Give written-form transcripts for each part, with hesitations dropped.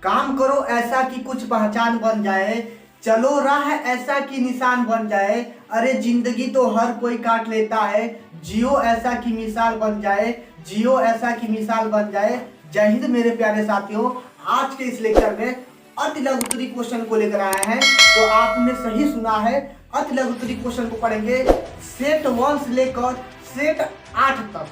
काम करो ऐसा कि कुछ पहचान बन जाए, चलो राह ऐसा कि निशान बन जाए, अरे जिंदगी तो हर कोई काट लेता है, जियो ऐसा कि मिसाल बन जाए, जियो ऐसा कि मिसाल बन जाए। जय हिंद मेरे प्यारे साथियों। आज के इस लेक्चर में अति लघु उत्तरी क्वेश्चन को लेकर आए हैं। तो आपने सही सुना है, अति लघु उत्तरी क्वेश्चन को पढ़ेंगे सेट 1 से लेकर सेट 8 तक।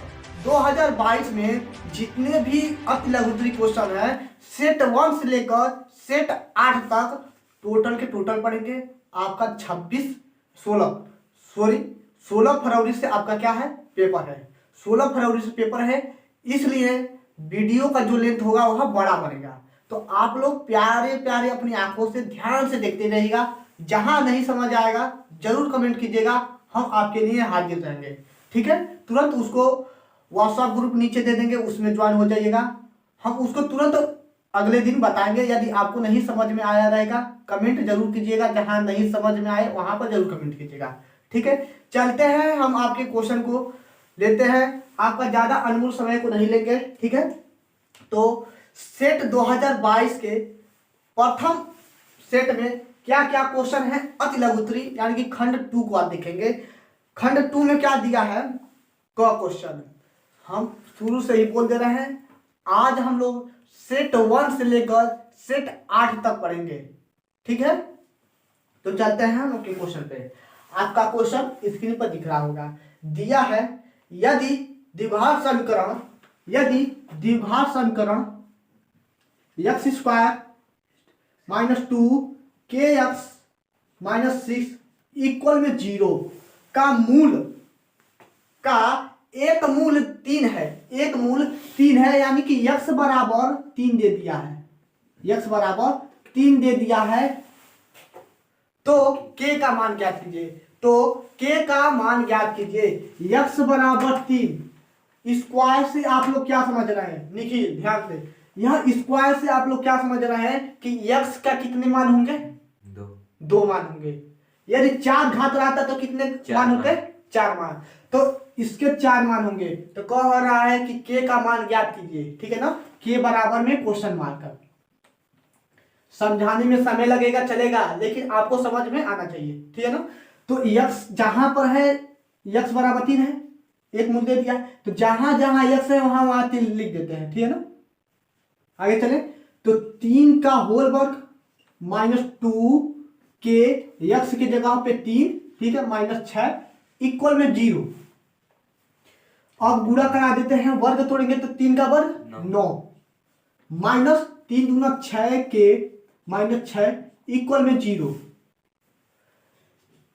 2022 में जितने भी अति लघु उत्तरी क्वेश्चन है सेट 1 से लेकर सेट 8 तक टोटल के टोटल पढ़ेंगे। आपका 16 फरवरी से आपका क्या है, पेपर है। 16 फरवरी से पेपर है, इसलिए वीडियो का जो लेंथ होगा वह बड़ा बनेगा। तो आप लोग प्यारे प्यारे अपनी आंखों से ध्यान से देखते रहिएगा। जहां नहीं समझ आएगा जरूर कमेंट कीजिएगा, हम आपके लिए हाजिर रहेंगे। ठीक है, तुरंत उसको व्हाट्सएप ग्रुप नीचे दे देंगे, उसमें ज्वाइन हो जाइएगा। हम उसको तुरंत अगले दिन बताएंगे। यदि आपको नहीं समझ में आया रहेगा कमेंट जरूर कीजिएगा, जहां नहीं समझ में आए वहां पर जरूर कमेंट कीजिएगा। ठीक है, चलते हैं हम आपके क्वेश्चन को लेते हैं। आपका ज्यादा अनमोल समय को नहीं लेंगे। ठीक है, तो सेट 2022 के प्रथम सेट में क्या क्या क्वेश्चन है अति लघु उत्तरी यानी कि खंड 2 को आप देखेंगे। खंड 2 में क्या दिया है, क क्वेश्चन। हम शुरू से ही बोल दे रहे हैं, आज हम लोग सेट 1 से लेकर सेट 8 तक पढ़ेंगे। ठीक है, तो चलते हैं हम अपने क्वेश्चन पे। आपका क्वेश्चन स्क्रीन पर दिख रहा होगा। दिया है यदि द्विघात समीकरण x स्क्वायर -2 kx -6 इक्वल में 0 का एक मूल 3 है। एक मूल 3 है यानी कि x बराबर 3 दे दिया है। x बराबर 3 दे दिया है, तो k का मान ज्ञात कीजिए। तो k का मान ज्ञात कीजिए। x बराबर 3 स्क्वायर से आप लोग क्या समझ रहे हैं, निखिल ध्यान से। यह स्क्वायर से आप लोग क्या समझ रहे हैं कि x का कितने मान होंगे, 2 मान होंगे। यदि 4 घात रहता तो कितने मान होते, 4 मान। तो इसके 4 मान होंगे। तो कह रहा है कि k का मान ज्ञात कीजिए। ठीक है ना, k बराबर में क्वेश्चन मार्क कर। समझाने में समय लगेगा चलेगा, लेकिन आपको समझ में आना चाहिए। ठीक है ना, तो x जहां पर है x बराबर 3 है, एक मूल दे दिया है, तो जहां जहां x है वहां वहां 3 लिख देते हैं। ठीक है ना, आगे चले। तो 3 का होल वर्ग -2 के x की जगह पे 3, ठीक है, -6 इक्वल में 0। अब गुणा करा देते हैं, वर्ग तोड़ेंगे तो 3 का वर्ग 9 -3 दूना 6 के -6 इक्वल में 0।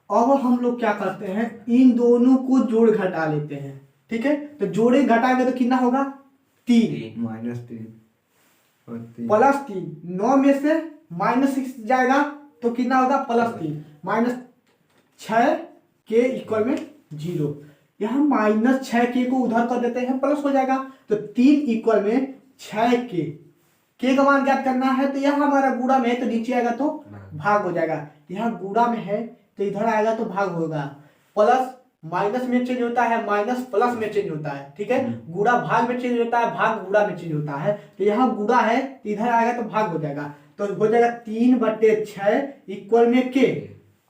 अब हम लोग क्या करते हैं, इन दोनों को जोड़ घटा लेते हैं। ठीक है, तो जोड़े घटाएंगे तो कितना होगा, 3 -3 +3। 9 में से -6 जाएगा तो कितना होगा, +3 -6 के इक्वल में 0। यहाँ -6 के को उधर कर देते हैं, प्लस हो जाएगा। तो 3 इक्वल में 6 के का मान ज्ञात करना है। तो यह हमारा गुणा में है तो नीचे आएगा तो भाग हो जाएगा। यहाँ गुणा में है तो इधर आएगा तो भाग होगा। प्लस माइनस में चेंज होता है, माइनस प्लस में चेंज होता है। ठीक है, गुणा भाग में चेंज होता है, भाग गुणा में चेंज होता है। तो यहाँ गुणा है इधर आएगा तो भाग हो जाएगा। तो हो जाएगा 3/6 इक्वल में k।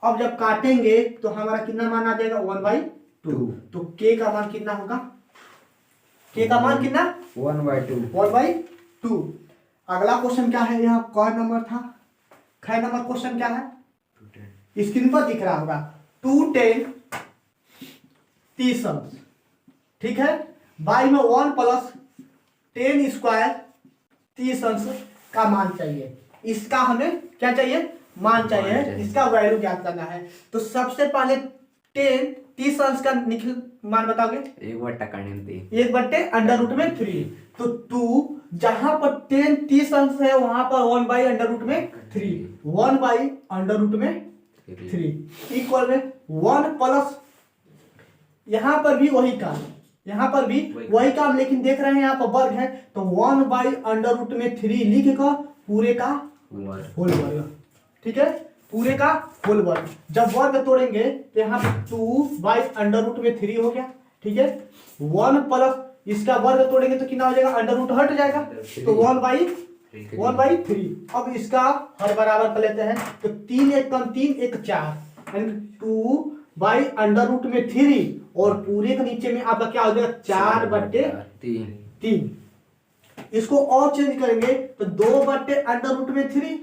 अब जब काटेंगे तो हमारा कितना मान आ जाएगा, 1/2। तो k का मान कितना होगा, k का मान कितना, 1/2। अगला क्वेश्चन क्या है, यहाँ क नंबर था, ख नंबर क्वेश्चन क्या है, स्क्रीन पर दिख रहा होगा। 2 10 30 अंश। ठीक है, बाई में 1 + 10 स्क्वायर 30 अंश का मान चाहिए। इसका हमें क्या चाहिए, मान चाहिए, इसका वैल्यू ज्ञात करना है। तो सबसे पहले 30 अंश का निखिल मान बताओगे, 1/√3। तो 2 जहां पर 30 अंश है वहां पर 1/√3, 1/√3 इक्वल में 1 प्लस, यहां पर भी वही काम, यहां पर भी वही काम, लेकिन देख रहे हैं यहाँ पर वर्ग है तो 1/√3 लिख कर पूरे का होल वर्ग। ठीक है, पूरे का होल वर्ग। जब वर्ग तोड़ेंगे तो यहाँ पे 2/√3 हो गया। ठीक है, 1 प्लस इसका वर्ग तोड़ेंगे तो कितना हो जाएगा, अंडर रूट हट जाएगा तो 1/√3 1/3। अब इसका हर बराबर कर लेते हैं, तो 3 एक कम 3 एक 4 यानी 2/√3 और पूरे के नीचे में आपका क्या हो जाएगा 4/3। इसको और चेंज करेंगे तो 2/√3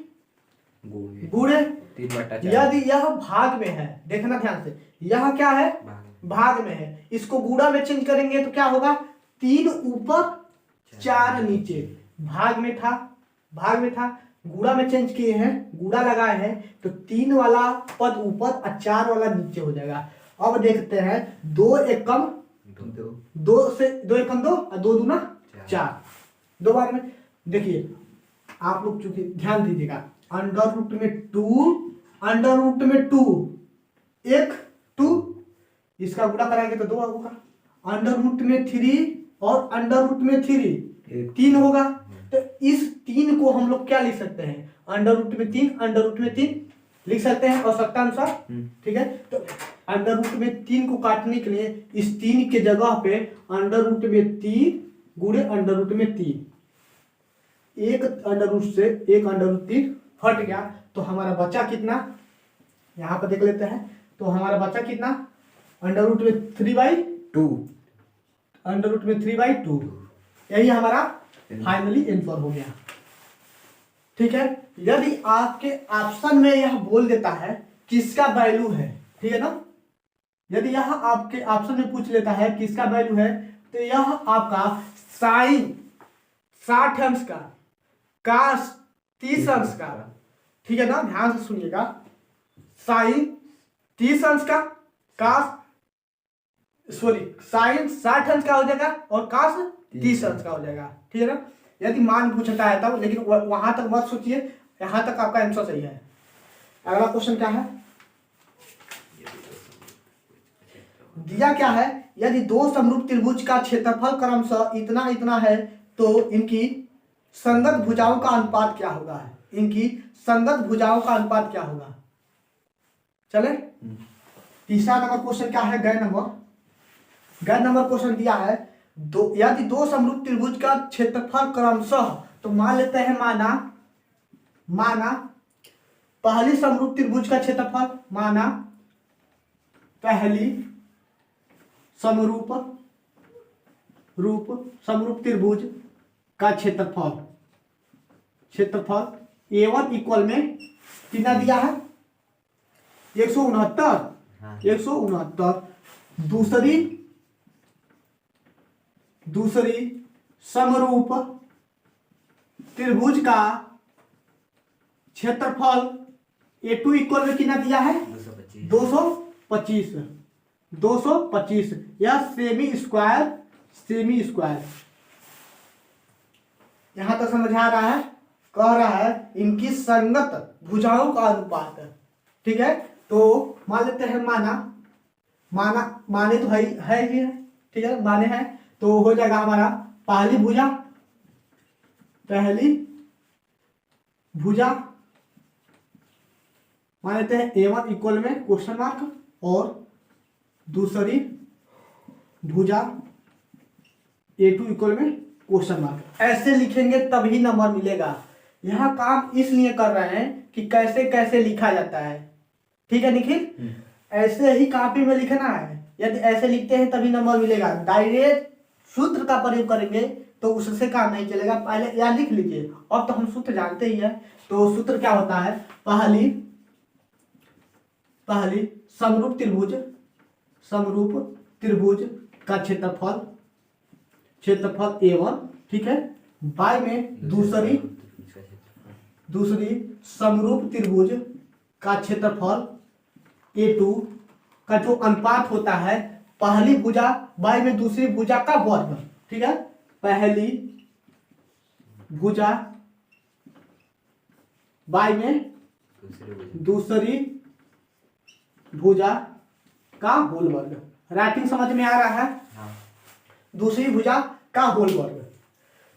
गुणे यदि यह भाग में है, देखना ध्यान से, यह क्या है भाग में है, इसको गुणा में चेंज करेंगे तो क्या होगा 3 ऊपर 4 नीचे। भाग में था गुणा में चेंज किए हैं, गुणा लगाए हैं तो 3 वाला पद ऊपर और 4 वाला नीचे हो जाएगा। अब देखते हैं 2 एक कम 2 से 2 एक कम 2 और 2 दूना 4। दो बार में देखिए आप लोग चूंकि ध्यान दीजिएगा, √2 एक 2 इसका गुणा कराएंगे तो 2 होगा, √3 और √3 3 होगा। तो इस 3 को हम लोग क्या लिख सकते हैं √3 लिख सकते हैं आवश्यकता अनुसार। ठीक है, तो √3 को काटने के लिए इस 3 के जगह पे √3 गुणे √3 एक √ से एक √3 हट गया, तो हमारा बचा कितना यहाँ पर देख लेते हैं। तो हमारा बचा कितना √3/2 यही हमारा फाइनली आंसर हो गया। ठीक है, यदि आपके ऑप्शन में यह बोल देता है किसका वैल्यू है, ठीक है ना, यदि यह आपके ऑप्शन में पूछ लेता है किसका वैल्यू है, तो यह आपका साइन 60 अंश का, कास 30 अंश का, ठीक है ना, ध्यान से सुनिएगा, साइन 30 अंश का, कास साइन 60 अंश का हो जाएगा और कास 30 अंश का हो जाएगा। ठीक है ना, यदि मान पूछता है तब, लेकिन वहां तक मत सोचिए, यहां तक आपका आंसर सही है। अगला क्वेश्चन क्या है, दिया क्या है, यदि दो समरूप त्रिभुज का क्षेत्रफल क्रमशः इतना इतना है तो इनकी संगत भुजाओं का अनुपात क्या होगा, इनकी संगत भुजाओं का अनुपात क्या होगा। चले तीसरा नंबर क्वेश्चन क्या है, गै नंबर क्वेश्चन दिया है, यदि दो समरूप त्रिभुज का क्षेत्रफल क्रमशः, तो मान लेते हैं माना पहली समरूप त्रिभुज का क्षेत्रफल, माना पहली समरूप त्रिभुज का क्षेत्रफल A1 इक्वल में कितना दिया है 169। दूसरी समरूप त्रिभुज का क्षेत्रफल A2 इक्वल में कितना दिया है 225। यह सेमी स्क्वायर यहां तक समझ आ रहा है, कह रहा है इनकी संगत भुजाओं का अनुपात। ठीक है, तो मान लेते हैं माने तो है ही, ठीक है, माने हैं, तो हो जाएगा हमारा पहली भुजा मान लेते हैं A1 इक्वल में क्वेश्चन मार्क, और दूसरी भुजा A2 इक्वल में क्वेश्चन मार्क। ऐसे लिखेंगे तभी नंबर मिलेगा। यह काम इसलिए कर रहे हैं कि कैसे कैसे लिखा जाता है। ठीक है निखिल, ऐसे ही कॉपी में लिखना है, यदि ऐसे लिखते हैं तभी नंबर मिलेगा। डायरेक्ट सूत्र का प्रयोग करेंगे तो उससे काम नहीं चलेगा, पहले या लिख लीजिए। अब तो हम सूत्र जानते ही है, तो सूत्र क्या होता है, पहली समरूप त्रिभुज का क्षेत्रफल A1, ठीक है, बाय में दूसरी समरूप त्रिभुज का क्षेत्रफल A2 का जो अनुपात होता है पहली भुजा बाय में दूसरी भुजा का वर्ग। ठीक है, पहली भुजा बाय में दूसरी भुजा का होल वर्ग। राइटिंग समझ में आ रहा है? दूसरी भुजा का होल वर्ग।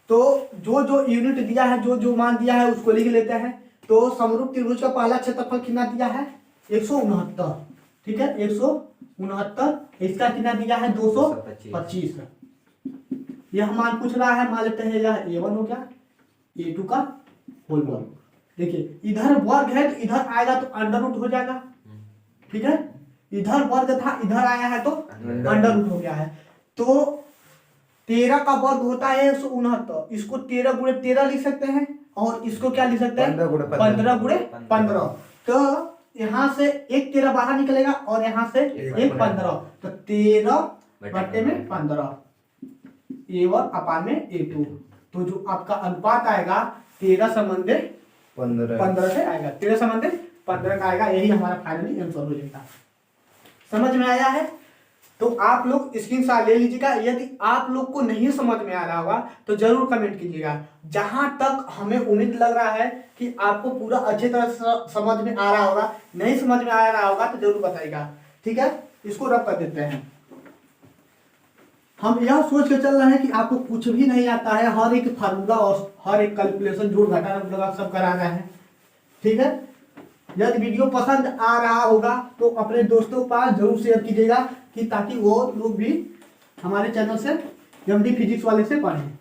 तो जो यूनिट दिया है, जो मान दिया है उसको लिख लेते हैं। तो समरूप त्रिभुज का पहला क्षेत्रफल कितना दिया है 169। ठीक है, 169। इसका कितना दिया है 225। यह मान पूछ रहा है, मान लेते हैं यह A1 हो गया, A2 का होल वर्ग। देखिए इधर वर्ग है तो इधर आएगा तो अंडर रूट हो जाएगा, ठीक है। इधर वर्ग था, इधर आया है तो अंडर रूट हो गया है। तो 13 का वर्ग होता है 169, इसको 13 गुणे 13 लिख सकते हैं, और इसको क्या लिख सकते हैं 15 गुणे 15। तो यहाँ से एक 13 बाहर निकलेगा और यहाँ से एक 15, तो 13 बटे में 15 A1 अपान में A2। तो जो आपका अनुपात आएगा 13 संबंधित 15 से आएगा, 13 संबंधित 15 का आएगा। यही हमारा फाइनली आंसर हो जाएगा। समझ में आया है? तो आप लोग स्क्रीनशॉट ले लीजिएगा। यदि आप लोग को नहीं समझ में आ रहा होगा तो जरूर कमेंट कीजिएगा। जहां तक हमें उम्मीद लग रहा है कि आपको पूरा अच्छी तरह से समझ में आ रहा होगा, नहीं समझ में आ रहा होगा तो जरूर बताइएगा, ठीक है। इसको रब कर देते हैं। हम यह सोच के चल रहे हैं कि आपको कुछ भी नहीं आता है, हर एक फार्मूला और हर एक कैलकुलेशन जोड़ घटाना सब करा रहे हैं, ठीक है। यदि वीडियो पसंद आ रहा होगा तो अपने दोस्तों के पास जरूर शेयर कीजिएगा, कि ताकि वो लोग भी हमारे चैनल से एमडी फिजिक्स वाले से पढ़ें।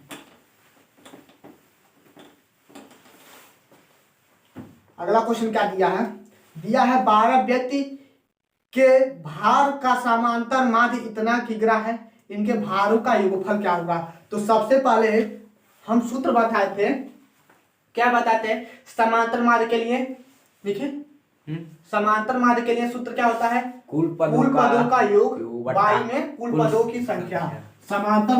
अगला क्वेश्चन क्या दिया है? दिया है 12 व्यक्ति के भार का समांतर माध्य इतना किग्रा है, इनके भारों का योगफल क्या होगा? तो सबसे पहले हम सूत्र बताए थे, क्या बताते हैं? समांतर माध्य के लिए देखिए, समांतर माध्य के लिए सूत्र क्या होता है? कुल पदों का योग बाई में कुल पदों की संख्या। समांतर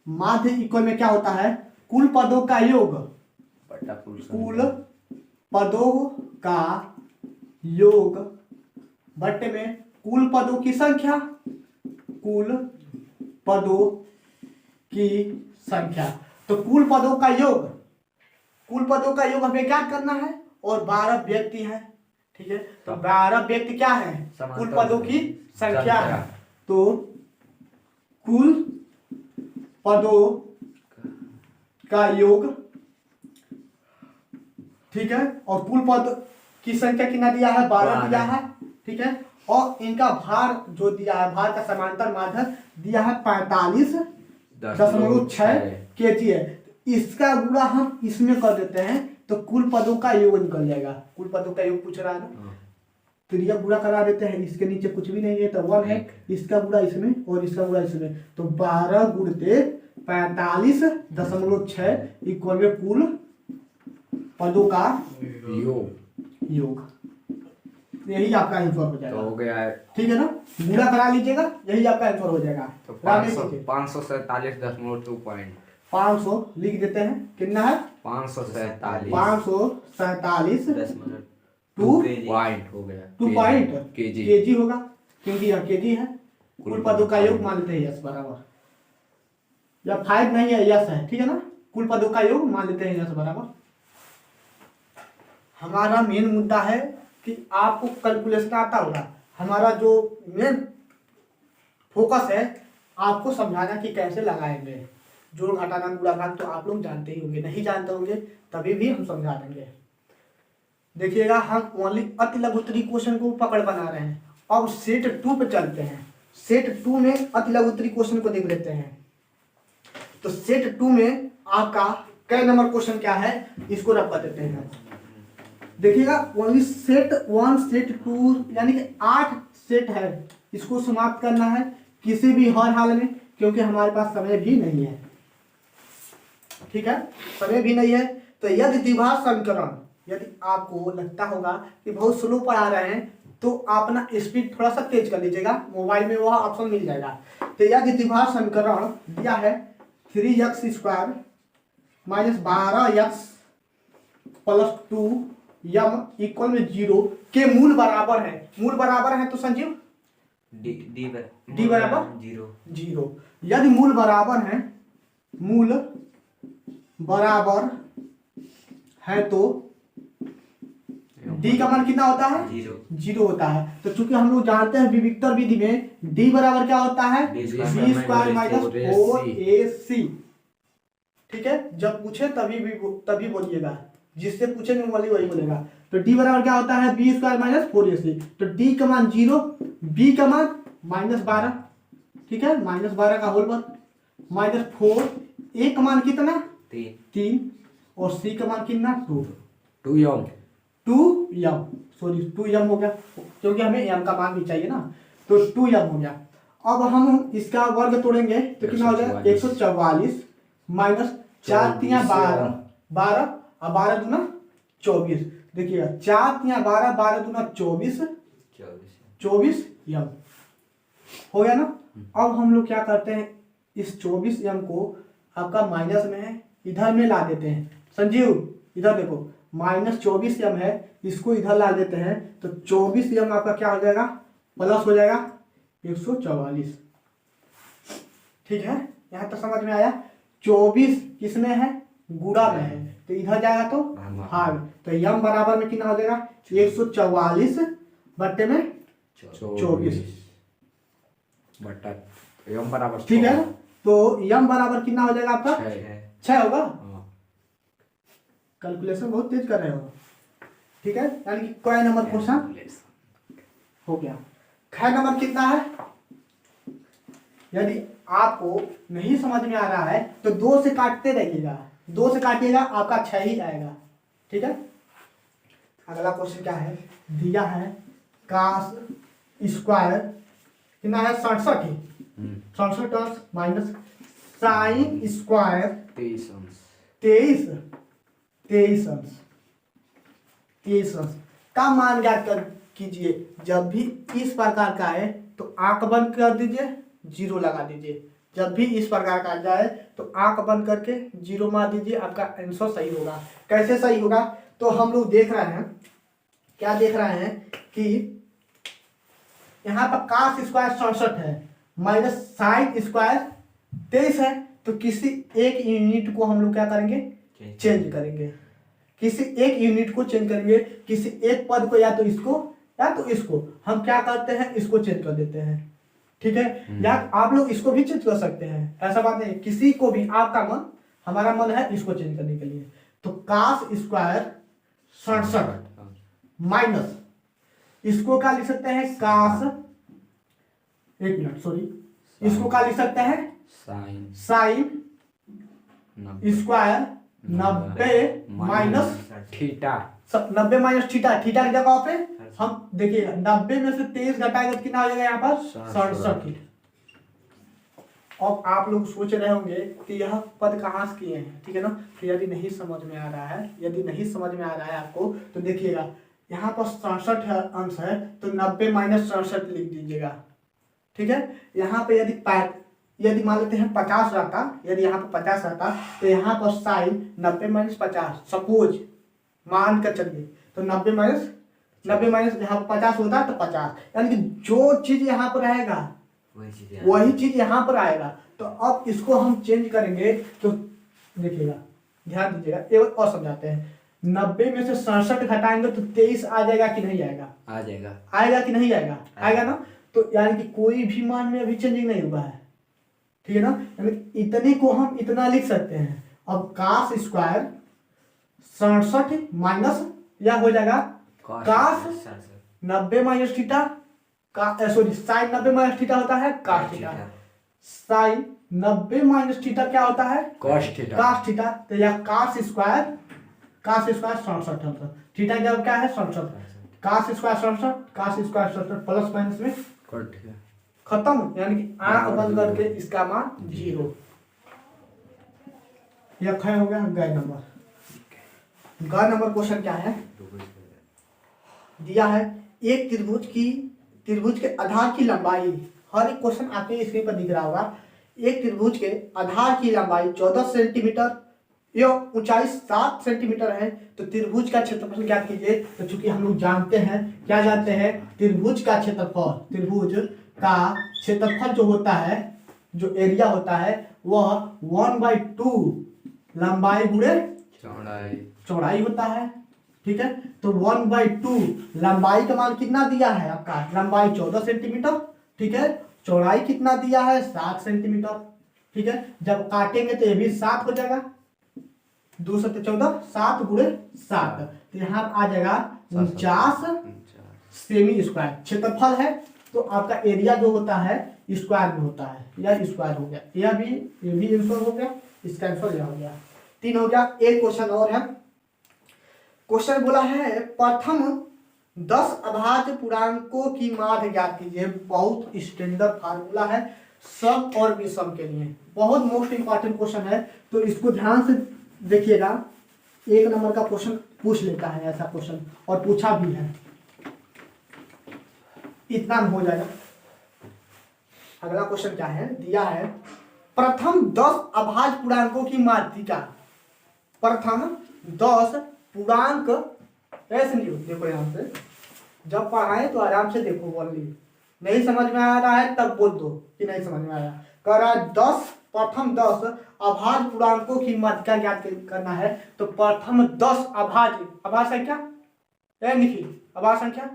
माध्य इक्वल में क्या होता है? कुल पदों का योग, कुल पदों का योग बट्टे में कुल पदों की संख्या, कुल पदों की संख्या। तो कुल पदों का योग, कुल पदों का योग हमें क्या करना है? और 12 व्यक्ति हैं, ठीक है। तो 12 व्यक्ति क्या है? कुल पदों की संख्या है। तो कुल पदों का योग, ठीक है, और कुल पद की संख्या कितना दिया है? 12 दिया है, ठीक है। और इनका भार जो दिया है, भार का समांतर माध्य दिया है 45.6 kg है। इसका गुणा हम इसमें कर देते हैं तो कुल पदों का योग निकल जाएगा। कुल पदों का योग पूछ रहा है ना, तो यह गुणा करा देते हैं। इसके नीचे कुछ भी नहीं है तो 1 है, इसका गुणा इसमें और इसका गुणा इसमें, तो 12 गुणते 45.6 इक्वल में कुल पदों का योग। यही आपका आंसर हो जाएगा। तो हो गया है, ठीक है ना, गुणा करा लीजिएगा, यही आपका आंसर हो जाएगा। तो 547.2 पॉइंट 500 लिख देते हैं। कितना है? 547.2 पॉइंट हो गया, 2 पॉइंट केजी होगा, क्योंकि यह केजी है। कुल पदों का योग मान लेते हैं यस बराबर, या 5 नहीं है यस है, ठीक है ना। कुल पदों का योग मान लेते हैं यस बराबर। हमारा मेन मुद्दा है कि आपको कैलकुलेशन आता होगा। हमारा जो मेन फोकस है आपको समझाना कि कैसे लगाएंगे जोड़ घटाना गुणा भाग। तो आप लोग जानते ही होंगे, नहीं जानते होंगे तभी भी हम समझा देंगे। देखिएगा, हम ओनली अति लघुत्तरी क्वेश्चन को पकड़ बना रहे हैं। अब सेट 2 पे चलते हैं। सेट 2 में अति लघुत्तरी क्वेश्चन को देख लेते हैं। तो सेट 2 में आपका कै नंबर क्वेश्चन क्या है, इसको रख कर देते हैं। देखिएगा, ओनली सेट 1 सेट 2 यानी कि 8 सेट है, इसको समाप्त करना है किसी भी हर हाल में, क्योंकि हमारे पास समय भी नहीं है, ठीक है, समय भी नहीं है। तो यदि द्विघात समीकरण, यदि आपको लगता होगा कि बहुत स्लो पढ़ा रहे हैं तो आप ना स्पीड थोड़ा सा तेज कर लीजिएगा, मोबाइल में वह ऑप्शन मिल जाएगा। तो यदि द्विघात समीकरण दिया है 3x² - 12x + 2m इक्वल में 0 के मूल बराबर है। मूल बराबर है तो संजीव डी बराबर 0। यदि मूल बराबर है, मूल बराबर है तो डी का मान कितना होता है? 0 होता है। तो चूंकि हम लोग जानते हैं विविक्तर विधि में डी बराबर क्या होता है? b² - 4ac, ठीक है। जब पूछे तभी बोलिएगा, जिससे पूछेंगे वही बोलेगा। तो डी बराबर क्या होता है? b² - 4ac। तो डी का मान 0, बी का मान -12, ठीक है, -12 का होल वर्ग -4, ए का मान कितना? 3 और सी का मान कितना 2 2m 2m सॉरी 2m हो गया क्योंकि हमें m का मान भी चाहिए ना, तो 2m हो गया। अब हम इसका वर्ग तोड़ेंगे तो कितना हो जाएगा 144 माइनस 4 तिया 12 12 और 12 दूना 24। देखिएगा 4 तिया 12 12 दूना 24 24m हो गया ना। अब हम लोग क्या करते हैं, इस 24m को आपका माइनस में है इधर में ला देते हैं। संजीव इधर देखो -24m है, इसको इधर ला देते हैं तो 24m आपका क्या हो जाएगा प्लस हो जाएगा 144। ठीक है, यहाँ तक समझ में आया। 24 किसमें है गुणा में है तो इधर जाएगा तो भाग, तो m बराबर में कितना हो जाएगा 144 बट्टे में 24 बटा m बराबर। ठीक है, तो m बराबर कितना हो जाएगा आपका 6 होगा। कैलकुलेशन बहुत तेज कर रहे हो। ठीक है, यानी कि क नंबर क्वेश्चन हो गया। ख नंबर कितना है, यदि आपको नहीं समझ में आ रहा है तो 2 से काटते रहिएगा, 2 से काटिएगा आपका 6 ही आएगा। ठीक है, अगला क्वेश्चन क्या है, दिया है कास स्क्वायर कितना है 67 ही 67 माइनस साइन स्क्वायर 23 अंश का मान ज्ञात कर कीजिए। जब भी इस प्रकार का है तो आंख बंद कर दीजिए, 0 लगा दीजिए। जब भी इस प्रकार का जाए तो आंख बंद करके 0 मार दीजिए, आपका आंसर सही होगा। कैसे सही होगा, तो हम लोग देख रहे हैं, क्या देख रहे हैं कि यहाँ पर कास स्क्वायर 67 है माइनस साइन स्क्वायर 23 है, तो किसी एक यूनिट को हम लोग क्या करेंगे चेंज करेंगे, किसी एक यूनिट को चेंज करेंगे, किसी एक पद को या तो इसको हम क्या करते हैं इसको चेंज कर देते हैं। ठीक है, या आप लोग इसको भी चेंज कर सकते हैं, ऐसा बात नहीं, किसी को भी आपका मन, हमारा मन है इसको चेंज करने के लिए। तो कास स्क्वायर 67 माइनस इसको क्या लिख सकते हैं कास, एक मिनट सॉरी, इसको क्या लिख सकते हैं sine square 90 minus theta, 90 minus theta, theta की जगह पे हम देखिए 90 में से 23 घटाएंगे तो कितना हो जाएगा यहाँ पर 67। अब आप लोग सोच रहे होंगे कि यह पद कहाँ से किए हैं। ठीक है ना, तो यदि नहीं समझ में आ रहा है, यदि नहीं समझ में आ रहा है आपको तो देखिएगा यहाँ पर 67 अंश है तो 90 माइनस 67 लिख दीजिएगा। ठीक है, यहाँ पे यदि मान लेते हैं 50 रहता, यदि यहाँ पर 50 रहता तो यहाँ पर साइन 90 माइनस 50 सपोज मान कर चलिए, तो 90 माइनस यहाँ पर 50 होता है तो 50, यानी कि जो चीज यहाँ पर रहेगा वही चीज यहाँ पर आएगा। तो अब इसको हम चेंज करेंगे तो देखिएगा, ध्यान दीजिएगा, एक और समझाते हैं। 90 में से 67 घटाएंगे तो 23 आ जाएगा कि नहीं आएगा, आएगा कि नहीं आएगा, आएगा ना। तो यानी कि कोई भी मान में अभी चेंजिंग नहीं हुआ है। ठीक है ना, यानी इतने को हम इतना लिख सकते हैं। अब कास स्क्वायर 67 माइनस या हो जाएगा कास 90 माइनस थीटा का, सॉरी साइन 90 माइनस थीटा होता है cos theta, sine 90 minus theta क्या होता है कास थीटा। तो यह कास स्क्वायर 67 थीटा जब क्या है 67, कास स्क्वायर 67 प्लस माइनस में खत्म, यानी कि आंख बंद करके इसका मान 0। यह खै हो गया ग नंबर। ग नंबर क्वेश्चन क्या है, दिया है एक त्रिभुज के आधार की लंबाई, हर एक क्वेश्चन आपके स्क्रीन पर दिख रहा होगा। एक त्रिभुज के आधार की लंबाई 14 सेंटीमीटर एवं ऊंचाई 7 सेंटीमीटर है, तो त्रिभुज का क्षेत्रफल ज्ञात कीजिए। तो चूंकि हम लोग जानते हैं, क्या जानते हैं, त्रिभुज का क्षेत्रफल जो होता है, जो एरिया होता है वह 1/2 लंबाई गुणे चौड़ाई होता है। ठीक है, तो 1/2 लंबाई का मान कितना दिया है आपका, लंबाई 14 सेंटीमीटर, ठीक है, चौड़ाई कितना दिया है 7 सेंटीमीटर। ठीक है, जब काटेंगे तो ये भी 7 हो जाएगा, 2 7 14 7 गुणे 7, तो यहाँ आ जाएगा 49 सेमी स्क्वायर। क्षेत्रफल है तो आपका एरिया जो होता है स्क्वायर में होता है, यह स्क्वायर हो गया, ये भी आंसर हो गया, इसका आंसर यह हो गया। 3 हो गया। एक क्वेश्चन और है। क्वेश्चन बोला है प्रथम 10 अभाज्य पूर्णांकों की माध्य ज्ञात कीजिए। बहुत स्टैंडर्ड फार्मूला है सम और विषम के लिए, बहुत मोस्ट इंपॉर्टेंट क्वेश्चन है, तो इसको ध्यान से देखिएगा। 1 नंबर का क्वेश्चन पूछ लेता है ऐसा क्वेश्चन, और पूछा भी है, इतना हो जाएगा। अगला क्वेश्चन क्या है दिया है, प्रथम 10 अभाज्य पूर्णांकों की माध्यिका। प्रथम 10 पूर्णांक, ऐसे नहीं होती, देखो यहाँ से जब पढ़ाए तो आराम से देखो, बोलिए नहीं समझ में आ रहा है तब बोल दो कि नहीं समझ में आया। कह रहा है 10 प्रथम 10 अभाज्य पूर्णांकों की माध्यिका ज्ञात करना है। तो प्रथम 10 अभाज्य, अभाज्य संख्या निखिल, अभाज्य संख्या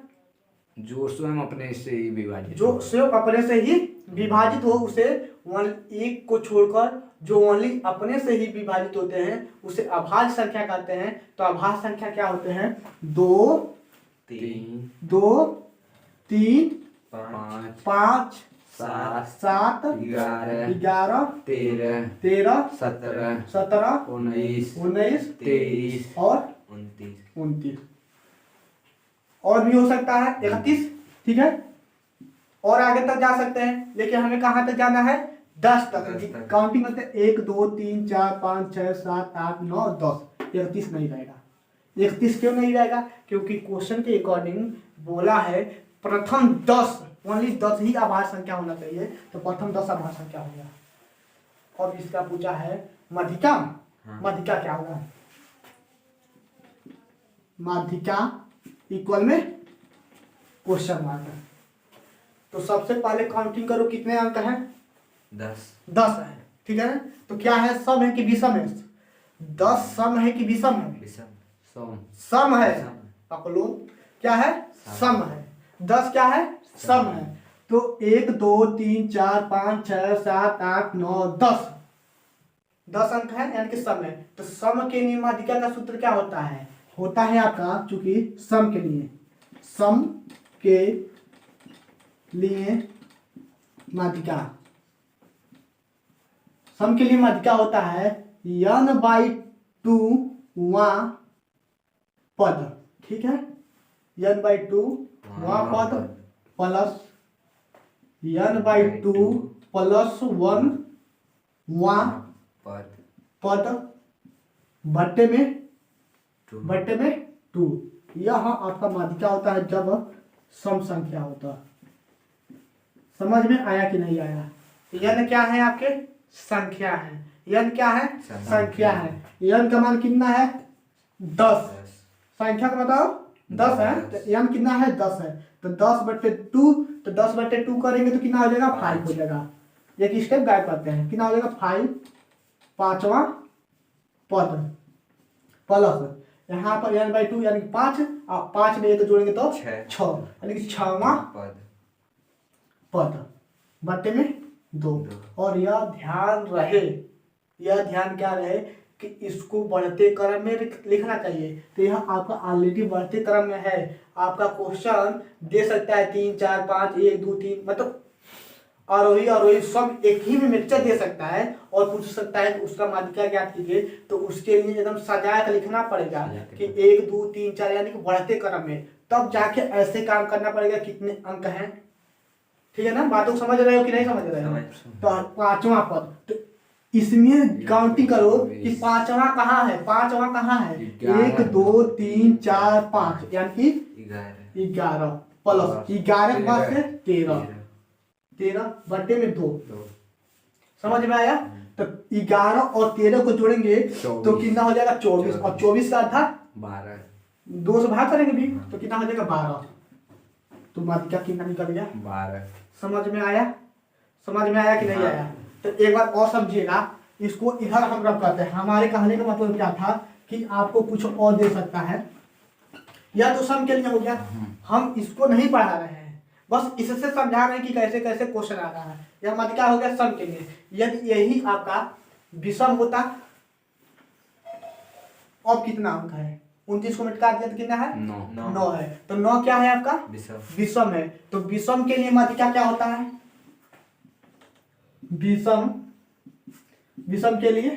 जो स्वयं अपने से ही विभाजित जो स्वयं अपने से ही विभाजित हो, उसे एक को छोड़कर जो ओनली अपने से ही विभाजित होते हैं उसे अभाज्य संख्या कहते हैं। तो अभाज्य संख्या क्या होते हैं, 2 3 2 3 5 5 7 7 11 11 13 13 17 17 19 19 23 और 29 29, और भी हो सकता है 31, ठीक है, और आगे तक जा सकते हैं, लेकिन हमें कहाँ तक जाना है, 10 तक। काउंटिंग करते हैं 1 2 3 4 5 6 7 8 9 10, 31 नहीं रहेगा। 31 क्यों नहीं रहेगा, क्योंकि क्वेश्चन के अकॉर्डिंग बोला है प्रथम 10, ओनली 10 ही अभाज्य संख्या होना चाहिए, तो प्रथम 10 अभाज्य संख्या हो गया। और इसका पूछा है माध्यिका, माध्यिका क्या होगा, माध्यिका इक्वल में क्वेश्चन मार्क। तो सबसे पहले काउंटिंग करो कितने अंक हैं, 10 है, ठीक है। तो क्या है, सम है कि विषम है, 10 सम है कि विषम है, सम है, पकड़ो क्या है, सम है। 10 क्या है, सम है। तो 1 2 3 4 5 6 7 8 9 10, 10 अंक है यानी कि सम है। तो सम के लिए माध्यिका का सूत्र क्या होता है, होता है आपका, चूंकि सम के लिए, सम के लिए माध्यिका, सम के लिए माध्यिका होता है n/2 पद, ठीक है, n/2 पद प्लस n/2 प्लस 1 पद बट्टे में 2। यह आपका माध्यिका होता है जब सम संख्या होता है। समझ में आया कि नहीं आया। n क्या है, आपके संख्या है, n क्या है, संख्या है। n का मान कितना है, 10, संख्या का बताओ 10 है, तो n कितना है, 10 है। तो 10/2, तो 10/2 करेंगे तो कितना हो जाएगा, 5 हो जाएगा। एक स्टेप गायब करते हैं, कितना हो जाएगा, 5, पांचवा पद प्लस यहाँ पर n/2 यानी कि 5, और 5 में तो जोड़ेंगे तो 6, यानी कि 6वां पद बट्टे में 2। और यह ध्यान रहे, यह ध्यान क्या रहे कि इसको बढ़ते क्रम में लिखना चाहिए। तो यह आपका ऑलरेडी बढ़ते क्रम में है। आपका क्वेश्चन दे सकता है 3 4 5 1 2 3, मतलब आरोही सब एक ही में मिक्सचर दे सकता है, और पूछ सकता है कि उसका माध्यिका ज्ञात कीजिए। तो उसके लिए एकदम सजा कर लिखना पड़ेगा कि 1 2 3 4 यानी कि बढ़ते क्रम में, तब जाके ऐसे काम करना पड़ेगा कितने अंक हैं, ठीक है ना। बातों को समझ रहे हो कि नहीं समझ रहे हो। तो 5वां पद, तो इसमें काउंटिंग करो कि 5वां कहाँ है, 5वां कहाँ है, 1 2 3 4 5 यानी कि 11 प्लस 11 के बाद से 13 बट्टे में 2। समझ में आया। तो 11 और 13 को जोड़ेंगे तो कितना हो जाएगा, 24, और 24 का आधा 12, 2 से भाग करेंगे भी तो कितना हो जाएगा, 12। तो माध्यिका कितना निकल गया, 12। समझ में आया, समझ में आया कि नहीं आया। तो एक बार और समझिएगा, इसको इधर हम रख करते हैं। हमारे कहने का मतलब क्या था कि आपको कुछ और दे सकता है, या तो सम के लिए हो गया, हम इसको नहीं पढ़ा रहे हैं, बस इससे समझा रहे हैं कि कैसे कैसे क्वेश्चन आ रहा है। यह माध्यिका हो गया सम के लिए। यदि यही आपका विषम होता, अब कितना अंक है, 29 को मिटा दिया तो कितना है, 9 है। तो 9 क्या है आपका, विषम है। तो विषम के लिए माध्यिका क्या होता है, विषम के लिए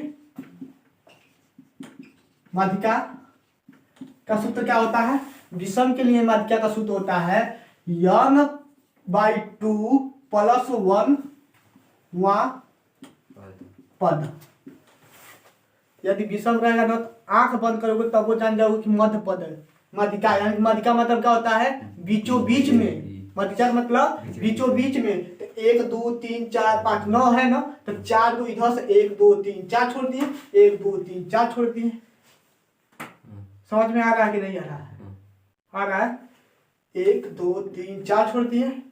माध्यिका का सूत्र क्या होता है? विषम के लिए माध्यिका का सूत्र होता है n/2 + 1वां पद। यदि विषम रहेगा ना तो आंख बंद करोगे तब वो जान जाओगे कि मध्य पद है। माध्यिका यानी माध्यिका मतलब क्या होता है? बीचों बीच में। माध्यिका का मतलब बीचों बीच में। तो 1 2 3 4 5 9 है ना, तो 4 को इधर से 1 2 3 4 छोड़ दिए, 1 2 3 4 छोड़ दिए। समझ में आ रहा है कि नहीं आ रहा है? आ रहा है। 1 2 3 4 छोड़ दिए,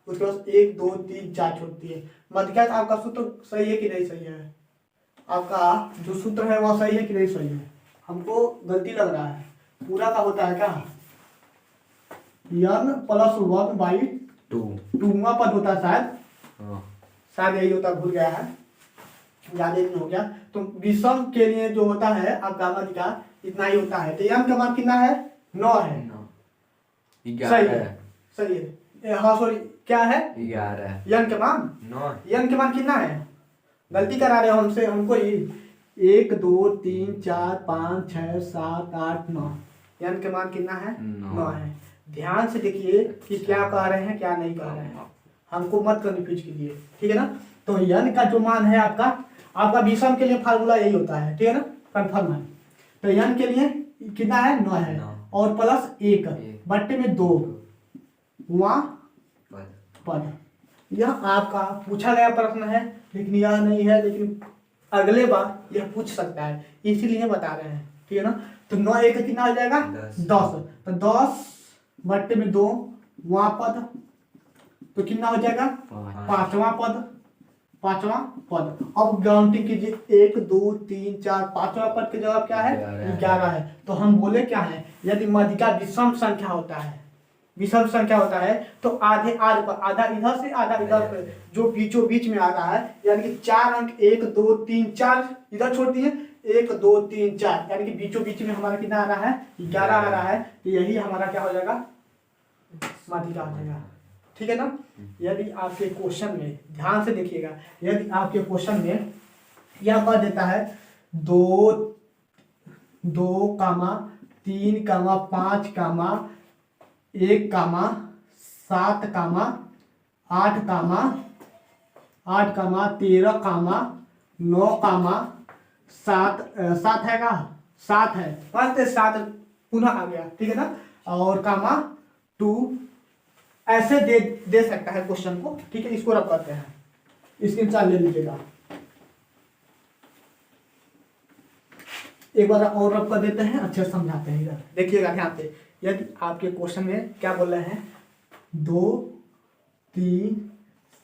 उसके बाद 1 2 3 4 छोड़ दिए। माध्यिका का आपका सूत्र सही है कि नहीं सही है? आपका जो सूत्र है वह सही है कि नहीं सही है? हमको गलती लग रहा है। पूरा का होता है क्या? n+1/2 2वां पद होता है शायद। शायद यही होता, भूल गया है, ज्यादा दिन हो गया। तो विषम के लिए जो होता है आपका माध्यिका इतना ही होता है। तो n का मान कितना है? 9 है। सही है, सही है। हाँ सॉरी, क्या है? 11 n के मान 9 n के मान कितना है? गलती करा रहे हो हमसे, हमको ही। 1 2 3 4 5 6 7 8 9। n के मान कितना है? 9 है। ध्यान से देखिए कि क्या कह रहे हैं क्या नहीं कह रहे हैं, हमको मत कन्फ्यूज कीजिए, ठीक है ना। तो n का जो मान है आपका विषम के लिए फार्मूला यही होता है, ठीक है ना, कन्फर्म है। तो n के लिए कितना है? 9 है। और +1 बट्टे में 2 वहाँ पद। यह आपका पूछा गया प्रश्न है, लेकिन यह नहीं है, लेकिन अगले बार यह पूछ सकता है, इसीलिए बता रहे हैं, ठीक है ना। तो 9 1 कितना हो जाएगा? 10। तो 10 बट्टे में 2 वहाँ पद, तो कितना हो जाएगा? 5वां पद। 5वां पद। अब काउंटिंग कीजिए, 1 2 3 4 5वां पद के जवाब क्या है? 11 है। तो हम बोले क्या है? यदि माध्यिका विषम संख्या होता है, विषम संख्या होता है तो आधे आधे पर, आधा इधर से आधा इधर से, जो बीचों बीच में आ रहा है, यानी कि 4 अंक 1 2 3 4 इधर छोड़ दिए, 1 2 3 4, यानी कि बीचों बीच में हमारा कितना आ रहा है? 11 आ रहा है। तो यही हमारा क्या हो जाएगा? माध्यिका आ जाएगा, ठीक है ना। यदि आपके क्वेश्चन में ध्यान से देखिएगा, यदि आपके क्वेश्चन में यह कह देता है 2 2 3 5 1 7 8 13 9 7 7 है का? 7 है, 5 से 7 पुनः आ गया, ठीक है ना। और 2 ऐसे दे सकता है क्वेश्चन को, ठीक है। इसको रब करते हैं, स्क्रीनशॉट ले लीजिएगा। एक बार और रब कर देते हैं, अच्छे से समझाते हैं। इधर देखिएगा ध्यान से। यदि आपके क्वेश्चन में क्या बोल रहे हैं? 2 3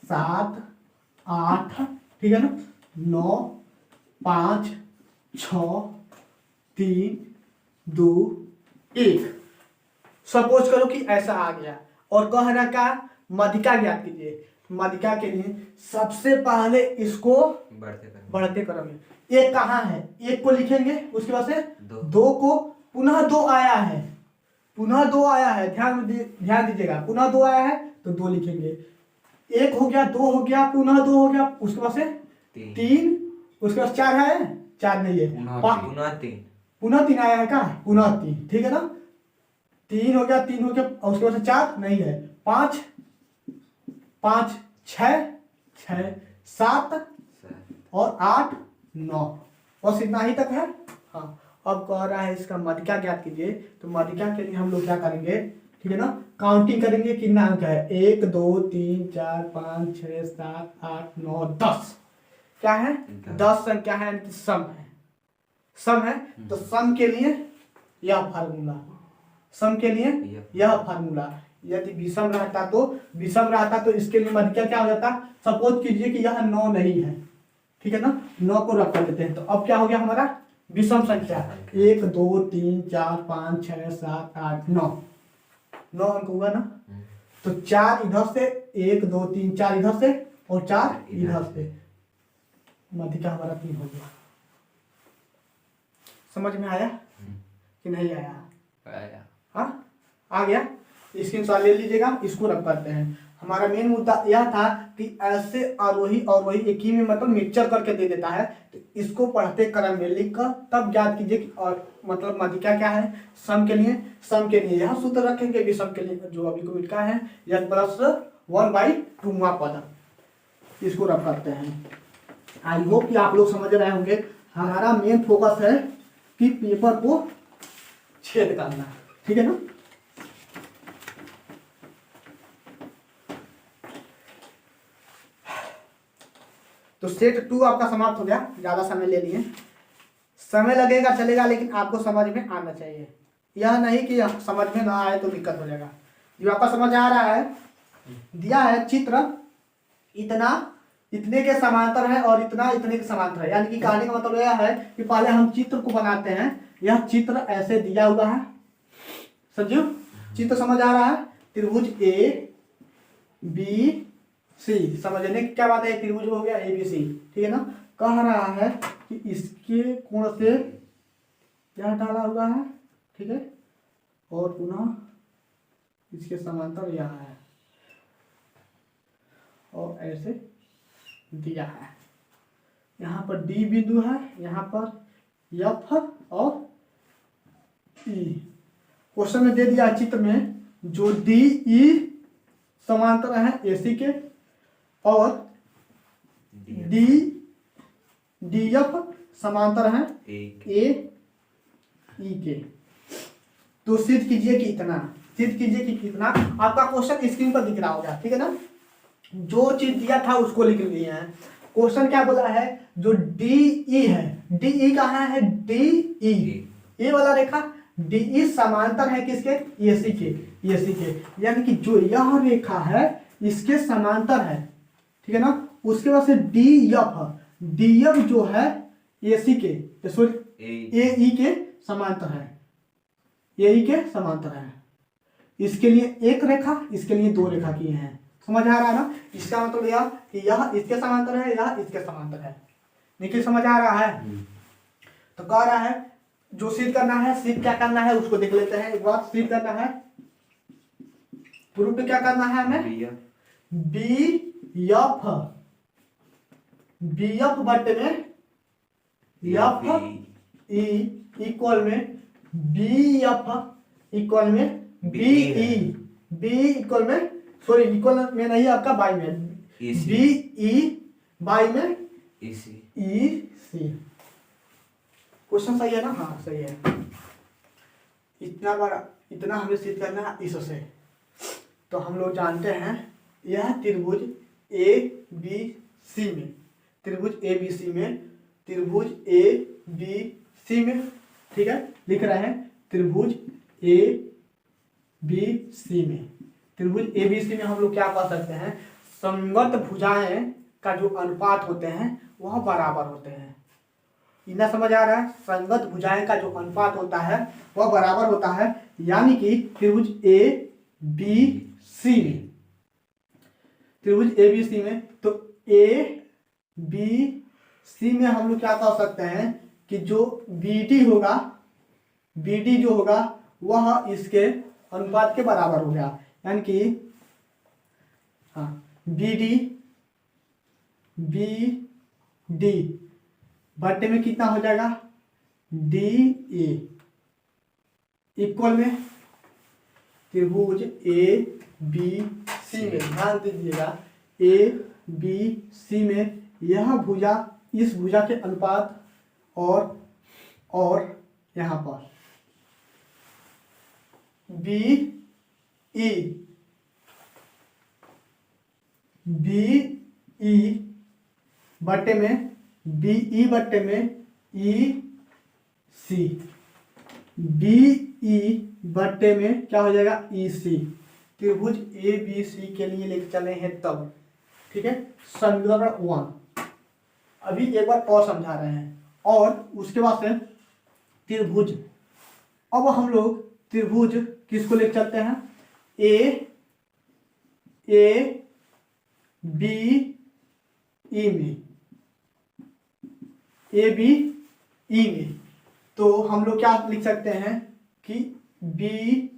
7 8, ठीक है ना, 9 5 6 3 2 1। सपोज करो कि ऐसा आ गया और कह रहा का माध्यिका ज्ञात कीजिए। माध्यिका के लिए सबसे पहले इसको बढ़ते क्रम में, एक कहाँ है? एक को लिखेंगे, उसके बाद से 2 को, पुनः 2 आया है, पुनः 2 आया है, ध्यान दीजिएगा, पुनः 2 आया है तो 2 लिखेंगे। 1 हो गया, 2 हो गया, पुनः 2 हो गया, उसके बाद से 3, उसके बाद 4 है? 4 नहीं है, पुनः 3 आया है का? पुनः 3, ठीक है ना। 3 हो गया, 3 हो गया, और उसके बाद से 4 नहीं है, 5 5 6 6 7 और 8 9, बस इतना ही तक है। हाँ, अब कह रहा है इसका माध्यिका ज्ञात कीजिए। तो माध्यिका के लिए हम लोग क्या करेंगे, ठीक है ना, काउंटिंग करेंगे। कितना अंक है? 1 2 3 4 5 6 7 8 9 10। क्या है? 10 संख्या है, यानी कि सम है, सम है। तो सम के लिए यह फार्मूला, सम के लिए यह फार्मूला। यदि विषम रहता तो इसके लिए माध्यिका क्या हो जाता? सपोज कीजिए कि यह 9 नहीं है, ठीक है ना, 9 को रख कर देते हैं। तो अब क्या हो गया हमारा? विषम संख्या 1 2 3 4 5 6 7 8 9 अंक हुआ ना। तो 4 इधर से, 1 2 3 4 इधर से और 4 इधर से, माध्यिका हमारा 3 हो गया। समझ में आया कि नहीं आया? हाँ, आ गया। स्क्रीनशॉट ले लीजिएगा, इसको रब करते हैं। हमारा मेन मुद्दा यह था कि ऐसे आरोही अवरोही एक ही में मतलब मिक्सचर करके दे देता है, तो इसको पढ़ते क्रम में लिख कर तब ज्ञात कीजिए कि और मतलब माध्यिका क्या है सम के लिए यह सूत्र रखेंगे भी सम के लिए जो अभी को का है यह प्लस 1/2 पद, इसको रख करते हैं। आई होप कि आप लोग समझ रहे होंगे। हमारा मेन फोकस है कि पेपर को छेद करना, ठीक है ना। तो सेट 2 आपका समाप्त हो गया, ज्यादा समय ले लिए, समय लगेगा चलेगा लेकिन आपको समझ में आना चाहिए। यह नहीं कि समझ में ना आए तो दिक्कत हो जाएगा। जो आपका समझ आ रहा है, दिया है चित्र इतना इतने के समांतर है और इतना इतने के समांतर है, यानी कि कहने का मतलब यह है कि पहले हम चित्र को बनाते हैं। यह चित्र ऐसे दिया हुआ है, समझो चित्र समझ आ रहा है। त्रिभुज ए बी सी, समझने की क्या बात है, त्रिभुज हो गया ए बी सी, ठीक है ना। कह रहा है कि इसके कोण से यह डाला हुआ है, ठीक है, और पुनः इसके समांतर यह है और ऐसे दिया है। यहाँ पर डी बिंदु है, यहाँ पर एफ और ई। क्वेश्चन में दे दिया चित्र में जो डी ई समांतर है एसी के और डी एफ समांतर है ए ई के। तो सिद्ध कीजिए कि इतना, सिद्ध कीजिए कि कितना। आपका क्वेश्चन स्क्रीन पर दिख रहा होगा, ठीक है ना। जो चीज दिया था उसको लिख लिए हैं। क्वेश्चन क्या बोला है, जो डी ई है, डी ई कहाँ है, डी ई ये वाला रेखा डी ई समांतर है किसके, एसी के, यानी कि जो यह रेखा है इसके समांतर है, ठीक है ना। उसके बाद से डी एफ जो है एसी के सॉरी ए ई के समांतर है, ए ई के समांतर है। इसके लिए एक रेखा, इसके लिए दो रेखा किए हैं, समझ आ रहा है ना। इसका मतलब यह कि यह इसके समांतर है, यह इसके समांतर है। निखिल समझ आ रहा है। तो कह रहा है जो सिद्ध करना है, सिद्ध क्या करना है उसको देख लेते हैं एक बार। सिद्ध करना है, प्रूफ क्या करना है हमें, बी एफ बटे में एफ ई इक्वल में बी एफ इक्वल में बी ई, बी इक्वल में सॉरी इक्वल में नहीं आपका बाई में, बी ई बाई में ई सी। क्वेश्चन सही है ना, हाँ सही है। इतना हमें सिद्ध करना है इससे। तो हम लोग जानते हैं यह त्रिभुज ए बी सी में, त्रिभुज ए बी सी में, त्रिभुज ए बी सी में, ठीक है, लिख रहे हैं त्रिभुज ए बी सी में। त्रिभुज ए बी सी में हम लोग क्या कह सकते हैं, संगत भुजाएं का जो अनुपात होते हैं वह बराबर होते हैं। इतना समझ आ रहा है, संगत भुजाएं का जो अनुपात होता है वह बराबर होता है। यानी कि त्रिभुज ए बी सी में, त्रिभुज ए बी सी में, तो ए बी सी में हम लोग क्या कह सकते हैं कि जो बी डी होगा, बी डी जो होगा वह इसके अनुपात के बराबर हो गया। यानी कि हाँ बी डी बट्टे में कितना हो जाएगा, डी ए इक्वल में त्रिभुज ए बी सी में, ध्यान दीजिएगा ए बी सी में यह भुजा इस भुजा के अनुपात और यहाँ पर बी ई बट्टे में बी ई बट्टे में ई सी, बी ई बट्टे में क्या हो जाएगा ई सी। त्रिभुज ए बी सी के लिए लेके चले हैं तब, ठीक है। समीकरण 1 अभी एक बार और समझा रहे हैं और उसके बाद से त्रिभुज। अब हम लोग त्रिभुज किसको लेके चलते हैं, ए बी ई में, ए बी ई में। तो हम लोग क्या लिख सकते हैं कि बी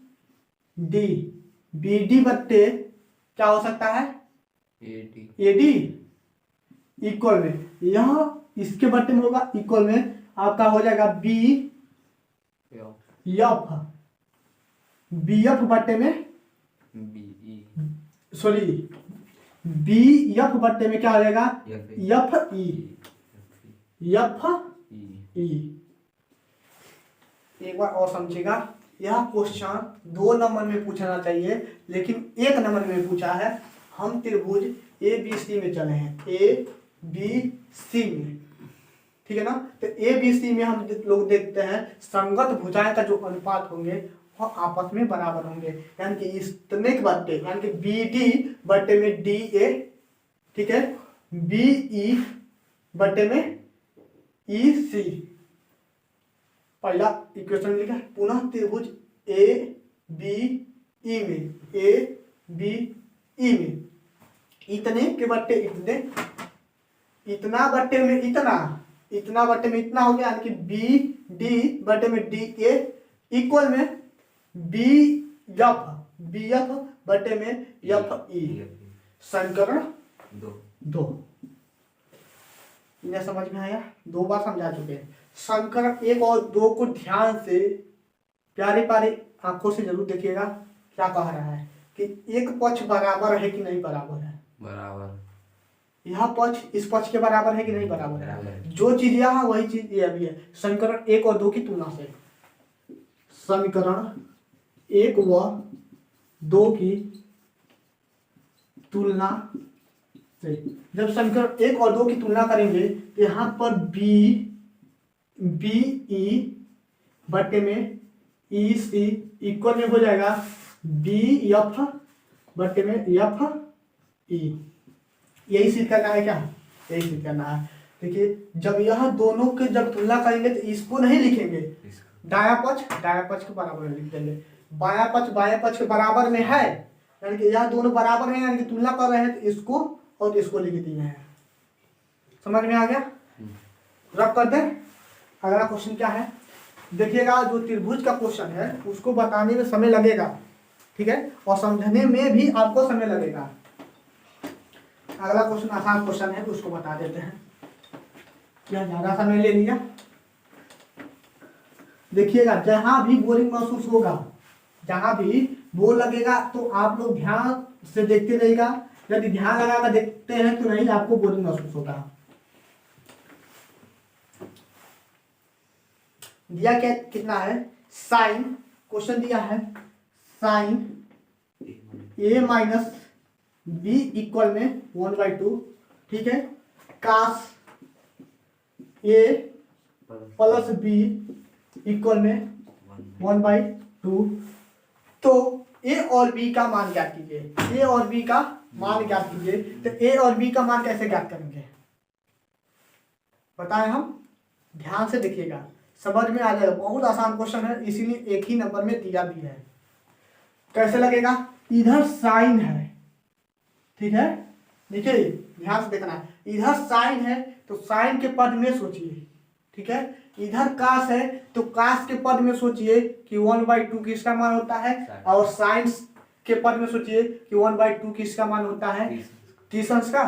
डी बट्टे क्या हो सकता है? AD AD इक्वल में यह इसके बट्टे में होगा, इक्वल में आपका हो जाएगा BF बट्टे में BE सॉरी BF बट्टे में क्या हो जाएगा? FE एक बार और समझिएगा, यह क्वेश्चन 2 नंबर में पूछना चाहिए लेकिन 1 नंबर में पूछा है। हम त्रिभुज ABC में चले हैं, ABC में, ठीक है ना। तो ABC में हम लोग देखते हैं संगत भुजाएं का जो अनुपात होंगे वह आपस में बराबर होंगे, यानी कि इतने के बट्टे यानी कि BD बट्टे में DA, ठीक है, BE बट्टे में EC। पहला इक्वेशन लिखा है, पुनः त्रिभुज ABE में इतने के बट्टे इतने, इतना बट्टे में इतना बट्टे में इतना हो गया, यानी कि BD बट्टे में DA इक्वल में BF बट्टे में FE। समीकरण 2 इन्हें समझ में आया? 2 बार समझा चुके हैं। समीकरण 1 और 2 को ध्यान से प्यारे प्यारे आंखों से जरूर देखिएगा। क्या कह रहा है कि एक पक्ष बराबर है कि नहीं बराबर है? बराबर। यह पक्ष इस पक्ष के बराबर है कि नहीं बराबर है? बराबर। जो चीज यह वही चीज यह भी है। समीकरण 1 और 2 की तुलना से, समीकरण 1 व 2 की तुलना से जब समीकरण 1 और 2 की तुलना करेंगे तो यहाँ पर BE बट्टे में EC इक्वल में हो जाएगा BF बट्टे में FE। यही सिद्ध करना है क्या? यही सिद्ध करना है। देखिए जब यह दोनों के जब तुलना करेंगे तो इसको नहीं लिखेंगे, दाया पक्ष के बराबर लिख देंगे, बाया पक्ष के बराबर में है, यानी कि यह दोनों बराबर हैं, यानी कि तुलना कर रहे हैं तो इसको और इसको लिख दिए हैं। समझ में आ गया? रब कर दे। अगला क्वेश्चन क्या है देखिएगा। जो त्रिभुज का क्वेश्चन है उसको बताने में समय लगेगा, ठीक है, और समझने में भी आपको समय लगेगा। अगला क्वेश्चन आसान क्वेश्चन है तो उसको बता देते हैं। क्या ज्यादा समय ले लिया? देखिएगा जहां भी बोरिंग महसूस होगा, जहां भी बोर लगेगा तो आप लोग ध्यान से देखते रहिएगा। यदि ध्यान लगाकर देखते हैं तो नहीं आपको बोरिंग महसूस होगा। दिया क्या कितना है? साइन, क्वेश्चन दिया है sine A minus B equal में 1/2, ठीक है, cos A plus B equal में 1/2। तो A और B का मान ज्ञात कीजिए। A और B का मान ज्ञात कीजिए। तो A और B का मान कैसे ज्ञात करेंगे बताएं हम? ध्यान से देखिएगा, समझ में आ जाएगा। बहुत आसान क्वेश्चन है, इसीलिए 1 ही नंबर में दिया भी है। कैसे लगेगा? इधर साइन है, ठीक है, देखिए ध्यान से देखना है। इधर साइन है तो साइन के पद में सोचिए, ठीक है। इधर कास है तो कास के पद में सोचिए कि 1/2 किसका मान होता है, और साइन के पद में सोचिए कि 1/2 किसका मान होता है, टीसंस का,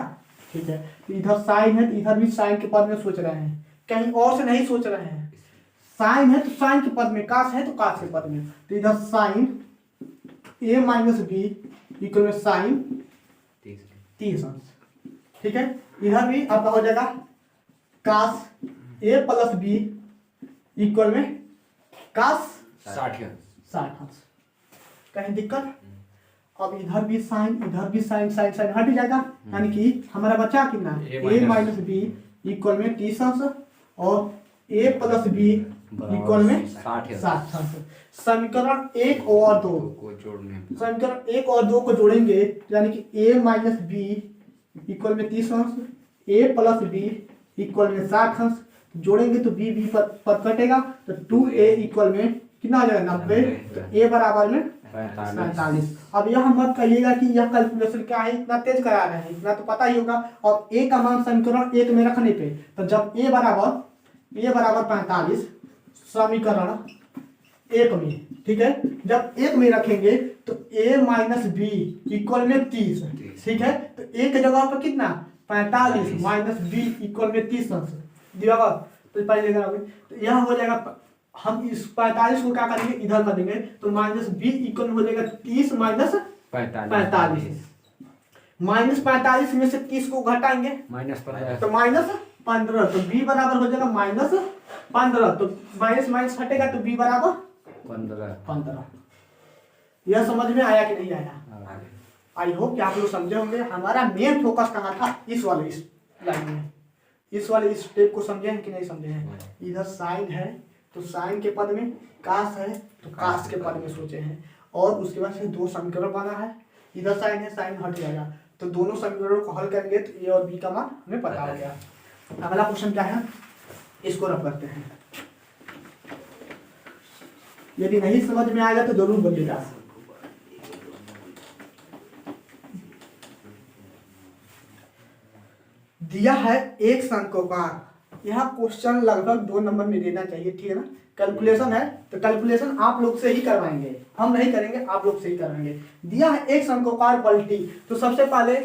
ठीक है। इधर साइन है तो इधर भी साइन के पद में सोच रहे हैं, कहीं और से नहीं सोच रहे हैं। साइन है तो साइन के पद में, कास है तो कास के पद में। तो इधर sine A minus B equal में साइन 30 अंश, ठीक है। इधर भी आपका हो जाएगा cos A plus B equal में कास 60 अंश। कहीं दिक्कत? अब इधर भी साइन, इधर भी साइन, साइन साइन हट जाएगा, यानी कि हमारा बचा कितना? A माइनस B इक्वल में 30 अंश और A प्लस B इक्वल में 60 अंश। समीकरण 1 और 2 को जोड़ने, समीकरण 1 और 2 को जोड़ेंगे यानी कि A माइनस B इक्वल में 30 अंश, A प्लस B इक्वल में 60 अंश। जोड़ेंगे तो B पद कटेगा तो 2A इक्वल में कितना आ जाएगा? 90। तो A बराबर में 45। अब यह मत कहिएगा कि यह कैलकुलेशन क्या है, इतना तेज करा रहे हैं, इतना तो पता ही होगा। और A का मान समीकरण 1 में रखने पे, तो जब A बराबर 45, समीकरण एक में, ठीक है। जब एक में रखेंगे तो a माइनस बी इक्वल में 30, ठीक है। तो एक जगह पर कितना 45 माइनस बी इक्वल में 30 दिया हुआ। तो पहले लेकर तो यह हो जाएगा, हम इस 45 को क्या करेंगे इधर कर देंगे, तो माइनस बी इक्वल हो जाएगा 30 माइनस 45, माइनस 45 में से 30 को घटाएंगे -15, तो माइनस 15, तो b बराबर हो जाएगा माइनस 15, तो माइनस माइनस हटेगा तो b बराबर 15। यह समझ में आया कि नहीं आया? आई होप कि आप लोग समझे होंगे। हमारा मेन फोकस कहाँ था, इस लाइन में, इस वाले स्टेप को समझे हैं कि नहीं समझे हैं। इधर साइन है तो साइन के पद में, कास है तो कास के पद में सोचे हैं, और उसके बाद से दो समीकरण बना है। इधर साइन है, साइन हट जाएगा, तो दोनों समीकरणों को हल करेंगे तो ए और बी का मान हमें पता हो गया। अगला क्वेश्चन क्या है, इसको रख करते हैं। यदि नहीं समझ में आएगा तो जरूर बोलिएगा। दिया है एक शंक्वाकार, यह क्वेश्चन लगभग 2 नंबर में देना चाहिए, ठीक है ना। कैलकुलेशन है तो कैलकुलेशन आप लोग से ही करवाएंगे, हम नहीं करेंगे, आप लोग से ही कराएंगे। दिया है एक शंक्वाकार पलटी, तो सबसे पहले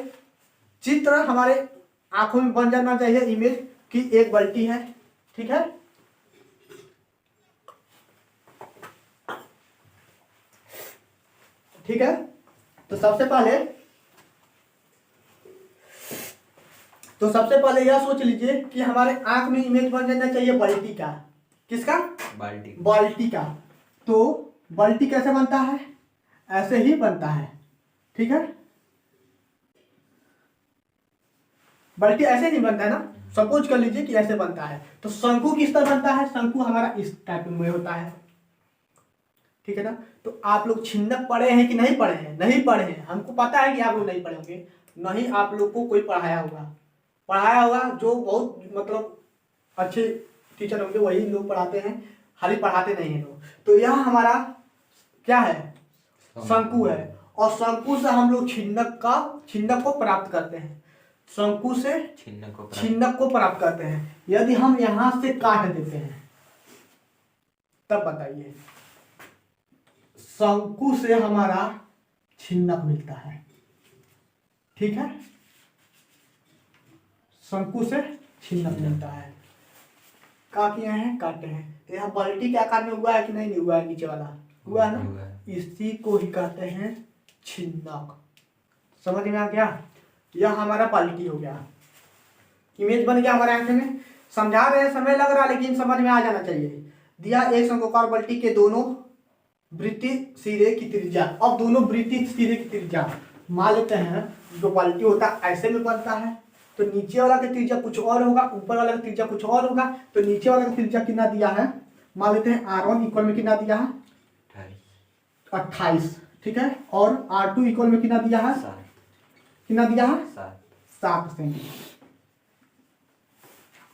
चित्र हमारे आंखों में बन जाना चाहिए, इमेज की एक बल्टी है, ठीक है। ठीक है, तो सबसे पहले यह सोच लीजिए कि हमारे आंख में इमेज बन जाना चाहिए बाल्टी का। किसका? बाल्टी का। तो बाल्टी कैसे बनता है? ऐसे ही बनता है, ठीक है। बाल्टी ऐसे नहीं बनता है ना, सपोज कर लीजिए कि ऐसे बनता है। तो शंकु किस तरह बनता है? शंकु हमारा इस टाइप में होता है, ठीक है ना। तो आप लोग छिन्नक पढ़े हैं कि नहीं पढ़े हैं? नहीं पढ़े हैं, हमको पता है कि आप लोग नहीं पढ़े होंगे। नहीं आप लोग को कोई पढ़ाया होगा जो बहुत मतलब अच्छे टीचर होंगे, वही लोग पढ़ाते हैं, खाली पढ़ाते नहीं हैं लोग। तो यह हमारा क्या है? शंकु है, और शंकु से हम लोग छिन्नक को प्राप्त करते हैं। शंकु से छिन्नक को प्राप्त करते हैं। यदि हम यहां से काट देते हैं तब बताइए, शंकु से हमारा छिन्नक मिलता है, ठीक है। शंकु से छिन्नक मिलता है। क्या किए हैं? काटे हैं। तो यहाँ बाल्टी के आकार में हुआ है कि नहीं हुआ है? नीचे वाला हुआ है ना, इसी को ही कहते हैं छिन्नक। समझ में आ गया? यह हमारा बाल्टी हो गया, इमेज बन गया हमारे आंख में। समझा रहे हैं, समय लग रहा है, लेकिन समझ में आ जाना चाहिए। दिया एक शंक्वाकार बाल्टी के दोनों वृत्तीय सिरे की त्रिज्या। अब दोनों वृत्तीय सिरे की त्रिज्या मान लेते हैं, जो बाल्टी होता है ऐसे में बनता है, तो नीचे वाला का त्रिज्या कुछ और होगा, ऊपर वाला का त्रिज्या कुछ और होगा। तो नीचे वाला का त्रिज्या कितना दिया है? मान लेते हैं R1 इक्वल में कितना दिया है? 28, ठीक है। और R2 इक्वल में कितना दिया है? कितना दिया है? 7 सेंटीमीटर।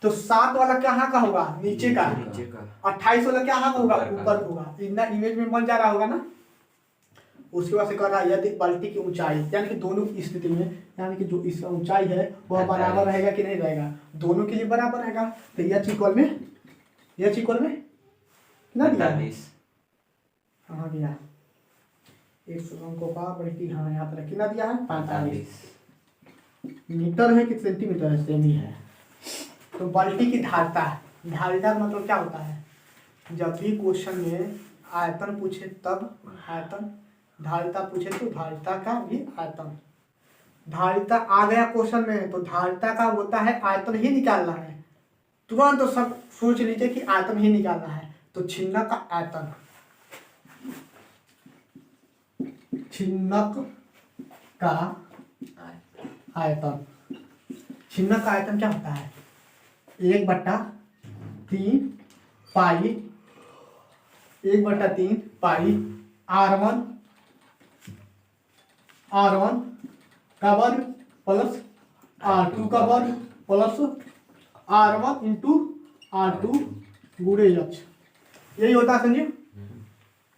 तो 7 वाला कहाँ का होगा? नीचे का। 28 वाला कहाँ का होगा? ऊपर होगा। इतना इमेज में बन जा रहा होगा ना। उसके बाद से कर रहा है, यदि बाल्टी की ऊंचाई, यानी कि दोनों की स्थिति में, यानी कि जो इसका ऊंचाई है वह बराबर रहेगा कि नहीं रहेगा? दोनों के लिए बराबर रहेगा। तो यह इक्वल में कितना दिया है? कहाँ गया? एक शंक्वाकार बाल्टी, हाँ यहाँ पर कितना दिया है? 45 मीटर है कि सेंटीमीटर है? सेमी है। तो बाल्टी की धारिता मतलब क्या होता है? जब भी क्वेश्चन में आयतन पूछे तब आयतन, धारिता पूछे तो धारिता का भी आयतन। धारिता आ गया क्वेश्चन में तो धारिता का होता है आयतन ही निकालना है। तुरंत तो सब सोच लीजिए कि आयतन ही निकालना है। तो छिन्नक का आयतन, छिन्नक का आयतन, छिन्नक का आयतन क्या होता है? 1/3 पाई, 1/3 पाई R1 का वर्ग प्लस R2 का वर्ग प्लस R1 इंटू R2 गुणे H। यही होता है संजीव,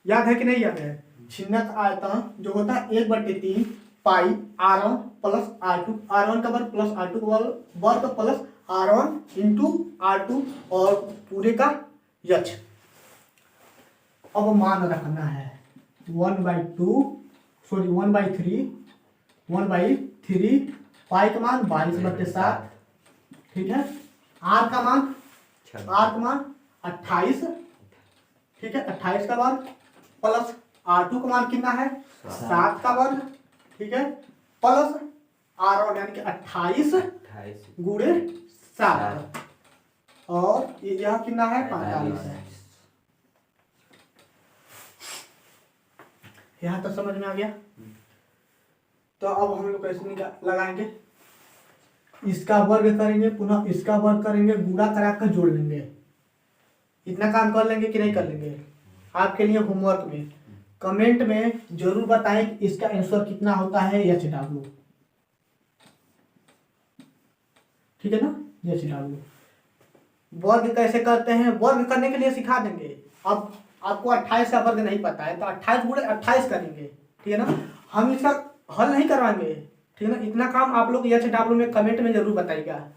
याद है कि नहीं याद है? छिन्नक आयतन जो होता है 1/3 पाई R1 प्लस R2, R1 का वर्ग प्लस R2 का वर्ग प्लस R1 इंटू R2 और पूरे का H। अब मान रखना है 1/3 पाई का मान 22/7, ठीक है। आर का मान 28, ठीक है, 28 का वर्ग प्लस R2 का मान कितना है 7 का वर्ग, ठीक है, प्लस R1 यानी कि 28 गुणे 7 और यह कितना है 45 है। यहाँ तो समझ में आ गया। तो अब हम लोग कैसे लगाएंगे, इसका वर्ग करेंगे, पुनः इसका वर्ग करेंगे, गुणा करा कर जोड़ लेंगे। इतना काम कर लेंगे कि नहीं कर लेंगे? आपके लिए होमवर्क में कमेंट में जरूर बताएं कि इसका आंसर कितना होता है HW, ठीक है ना। HW वर्ग कैसे करते हैं, वर्ग करने के लिए सिखा देंगे। अब आपको 28 का वर्ग नहीं पता है तो 28 गुणे 28 करेंगे, ठीक है ना। हम इसका हल नहीं करवाएंगे, ठीक है ना। इतना काम आप लोग HW में कमेंट में जरूर बताइएगा।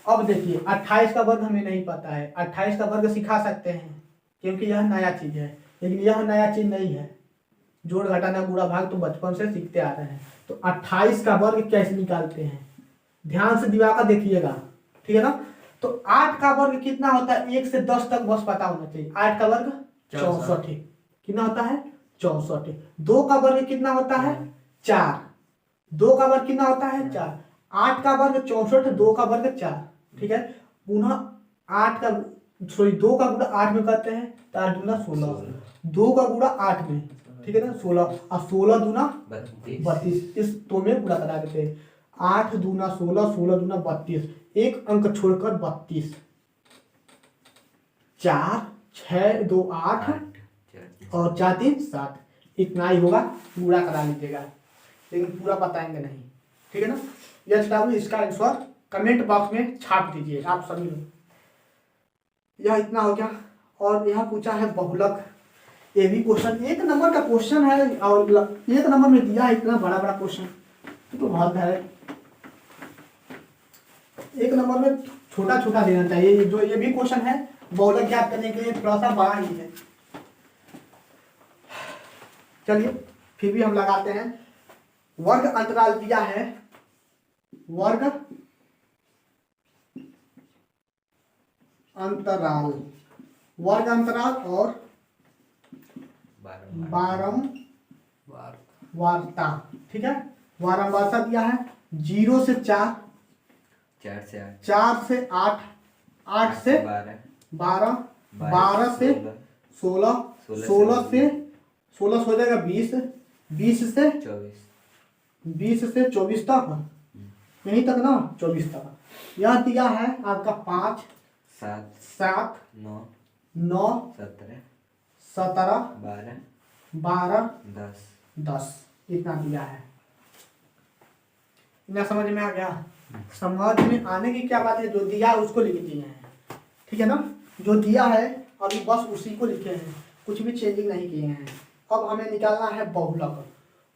अब देखिए 28 का वर्ग हमें नहीं पता है, 28 का वर्ग सिखा सकते हैं क्योंकि यह नया चीज है, लेकिन यह नया चीज नहीं है। जोड़ घटाना गुणा भाग तो बचपन से सीखते आ रहे हैं। तो 28 का वर्ग कैसे निकालते हैं, ध्यान से दिवाकर देखिएगा, ठीक है ना। तो 8 का वर्ग कितना होता है, 1 से 10 तक बस पता होना चाहिए। 8 का वर्ग 64, कितना होता है 64। 2 का वर्ग कितना होता है 4, 2 का वर्ग कितना होता है 4। 8 का वर्ग 64, 2 का वर्ग 4, ठीक है। पुनः 2 का गुणा 8 में करते हैं तो 8 दूना 16, 2 का गुणा 8 में, ठीक है ना 16, और 16 दूना 32, इस 2 में गुणा करा देते हैं। 8 दूना 16, 16 दूना 32, एक अंक छोड़कर 32, 4 6 2 8 और 4 3 7, इतना ही होगा। पूरा करा लीजिएगा, लेकिन पूरा बताएंगे नहीं, ठीक है ना। HW इसका आंसर कमेंट बॉक्स में छाप दीजिए आप सभी लोग। यह इतना हो गया। और यह पूछा है बहुलक, ये भी क्वेश्चन 1 नंबर का क्वेश्चन है और 1 नंबर में दिया है इतना बड़ा बड़ा क्वेश्चन, तो बहुत है। 1 नंबर में छोटा छोटा देना चाहिए। जो ये भी क्वेश्चन है बहुलक ज्ञात करने के लिए थोड़ा सा बड़ा ही है। चलिए फिर भी हम लगाते हैं। वर्ग अंतराल दिया है, वर्ग अंतराल, वर्ग अंतराल और बारंबारता, ठीक है। बारंबारता दिया है 0 से 4, 4 से 8, 8 से 12, 12 से 16, 16 से 16 हो जाएगा 20, 20 से 24 तक, यहीं तक ना 24 तक। यह दिया है आपका 5 7 9 17 12 10, इतना दिया है। इतना समझ में आ गया। समझ में आने की क्या बात है, जो दिया है उसको लिख दिए हैं, ठीक है ना। जो दिया है अभी बस उसी को लिखे हैं, कुछ भी चेंजिंग नहीं किए हैं। अब हमें निकालना है बहुलक,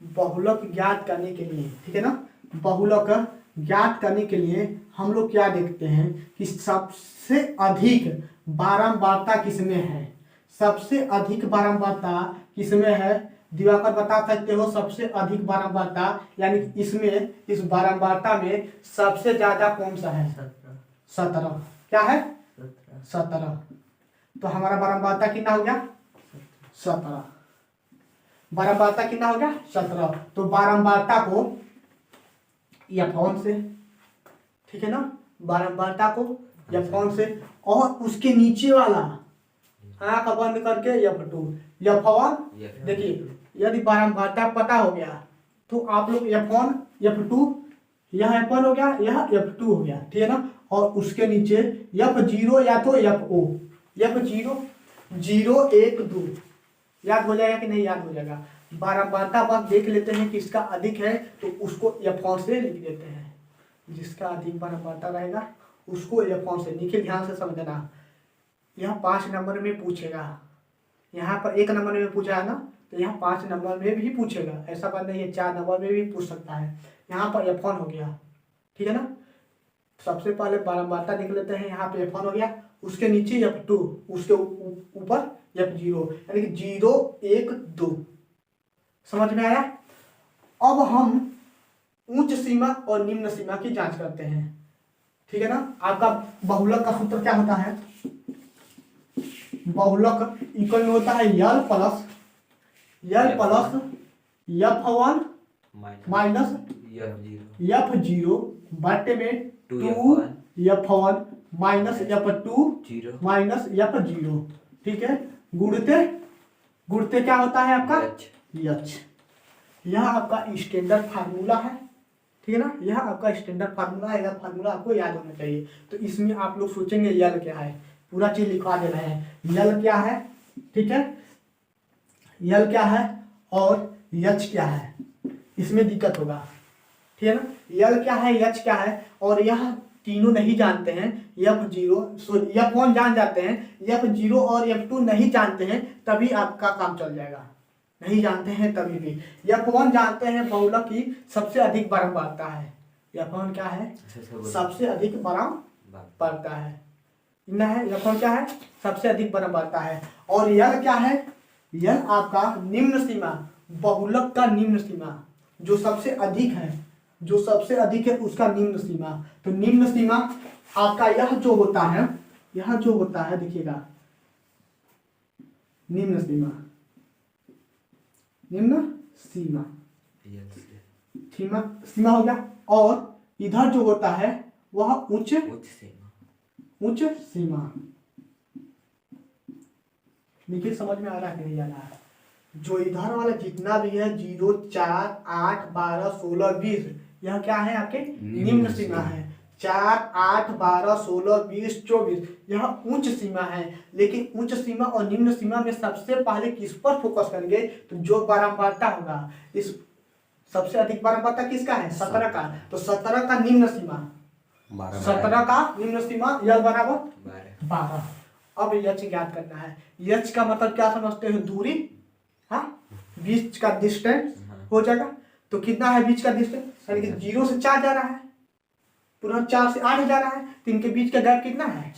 बहुलक ज्ञात करने के लिए, ठीक है ना। बहुलक ज्ञात करने के लिए हम लोग क्या देखते हैं कि सबसे अधिक बारंबारता किसमें है, सबसे अधिक बारंबारता किसमें है। दिवाकर बता सकते हो सबसे अधिक बारंबारता, यानी इसमें इस बारंबारता में सबसे ज्यादा कौन सा है 17, क्या है 17। तो हमारा बारंबारता कितना हो गया 17, बारंबारता कितना हो गया 17। तो बारंबारता को F1 से, ठीक है ना, बारंबारता को F1 से, और उसके नीचे वाला आंख बंद करके F2, F1। देखिए यदि बारंबारता पता हो गया तो आप लोग F1 F2, यह F1 हो गया, यह F2 हो गया, ठीक है ना। और उसके नीचे F0 या तो FO, F0 0 1 2, याद हो जाएगा कि नहीं याद हो जाएगा। बारंबारता बस देख लेते हैं किसका अधिक है तो उसको F1 से लिख देते हैं, जिसका अधिक बारंबारता रहेगा उसको F1 से लिखे। ध्यान से समझना, यह 5 नंबर में पूछेगा, यहाँ पर 1 नंबर में पूछा है ना, तो यहाँ 5 नंबर में भी पूछेगा, ऐसा बात नहीं है, 4 नंबर में भी पूछ सकता है। यहाँ पर F1 हो गया, ठीक है ना। सबसे पहले बारंबारता देख लेते हैं, यहाँ पे F1 हो गया, उसके नीचे F2, उसके ऊपर F0 यानी कि 0 1 2। समझ में आया? अब हम उच्च सीमा और निम्न सीमा की जांच करते हैं। ठीक है ना? आपका बहुलक का सूत्र क्या होता है? बहुलक इक्वल में होता है यल प्लस F1 माइनस F0 बटे में 2F1 minus F2 minus F0। ठीक है, गुणते क्या होता है आपका? यच। यह आपका स्टैंडर्ड फार्मूला है। ठीक है ना? यह आपका स्टैंडर्ड फार्मूला है। यह फार्मूला आपको याद होना चाहिए। तो इसमें आप लोग सोचेंगे यल क्या है, पूरा चीज लिखवा देना है। यल क्या है? ठीक है, यल क्या है और यच क्या है, इसमें दिक्कत होगा। ठीक है ना? यल क्या है, यच क्या है, और यह तीनों नहीं जानते हैं। F1 जान जाते हैं, F0 और F2 नहीं जानते हैं, तभी आपका काम चल जाएगा। नहीं जानते हैं तभी भी। F1 जानते हैं बहुलक की सबसे अधिक बारंबारता है। F1 क्या है? सबसे अधिक बारंबारता है। F1 क्या है? सबसे अधिक बारंबारता है। और यल क्या है? यल आपका निम्न सीमा, बहुलक का निम्न सीमा, जो सबसे अधिक है उसका निम्न सीमा। तो निम्न सीमा आपका यह जो होता है देखिएगा, निम्न सीमा हो गया। और इधर जो होता है वह उच्च सीमा। देखिए समझ में आ रहा है कि नहीं आ रहा है? जो इधर वाला जितना भी है 0 4 8 12 16 20, यह क्या है? आपके निम्न सीमा है। 4 8 12 16 20 24 यह उच्च सीमा है। लेकिन उच्च सीमा और निम्न सीमा में सबसे पहले किस पर फोकस करेंगे? तो जो बारंबारता होगा, इस सबसे अधिक बारंबारता किसका है? 17 का। तो 17 का निम्न सीमा, 17 का निम्न सीमा यल बराबर 12। अब यच ज्ञात करना है। यच का मतलब क्या समझते हो? दूरी। हाँ, बीच का डिस्टेंस हो जाएगा। तो कितना है बीच का डिस्टेंस? यानी कि 0 से 4 जा रहा है, पुनः 4 से 8 जा रहा है, तो इनके बीच का गैप कितना है?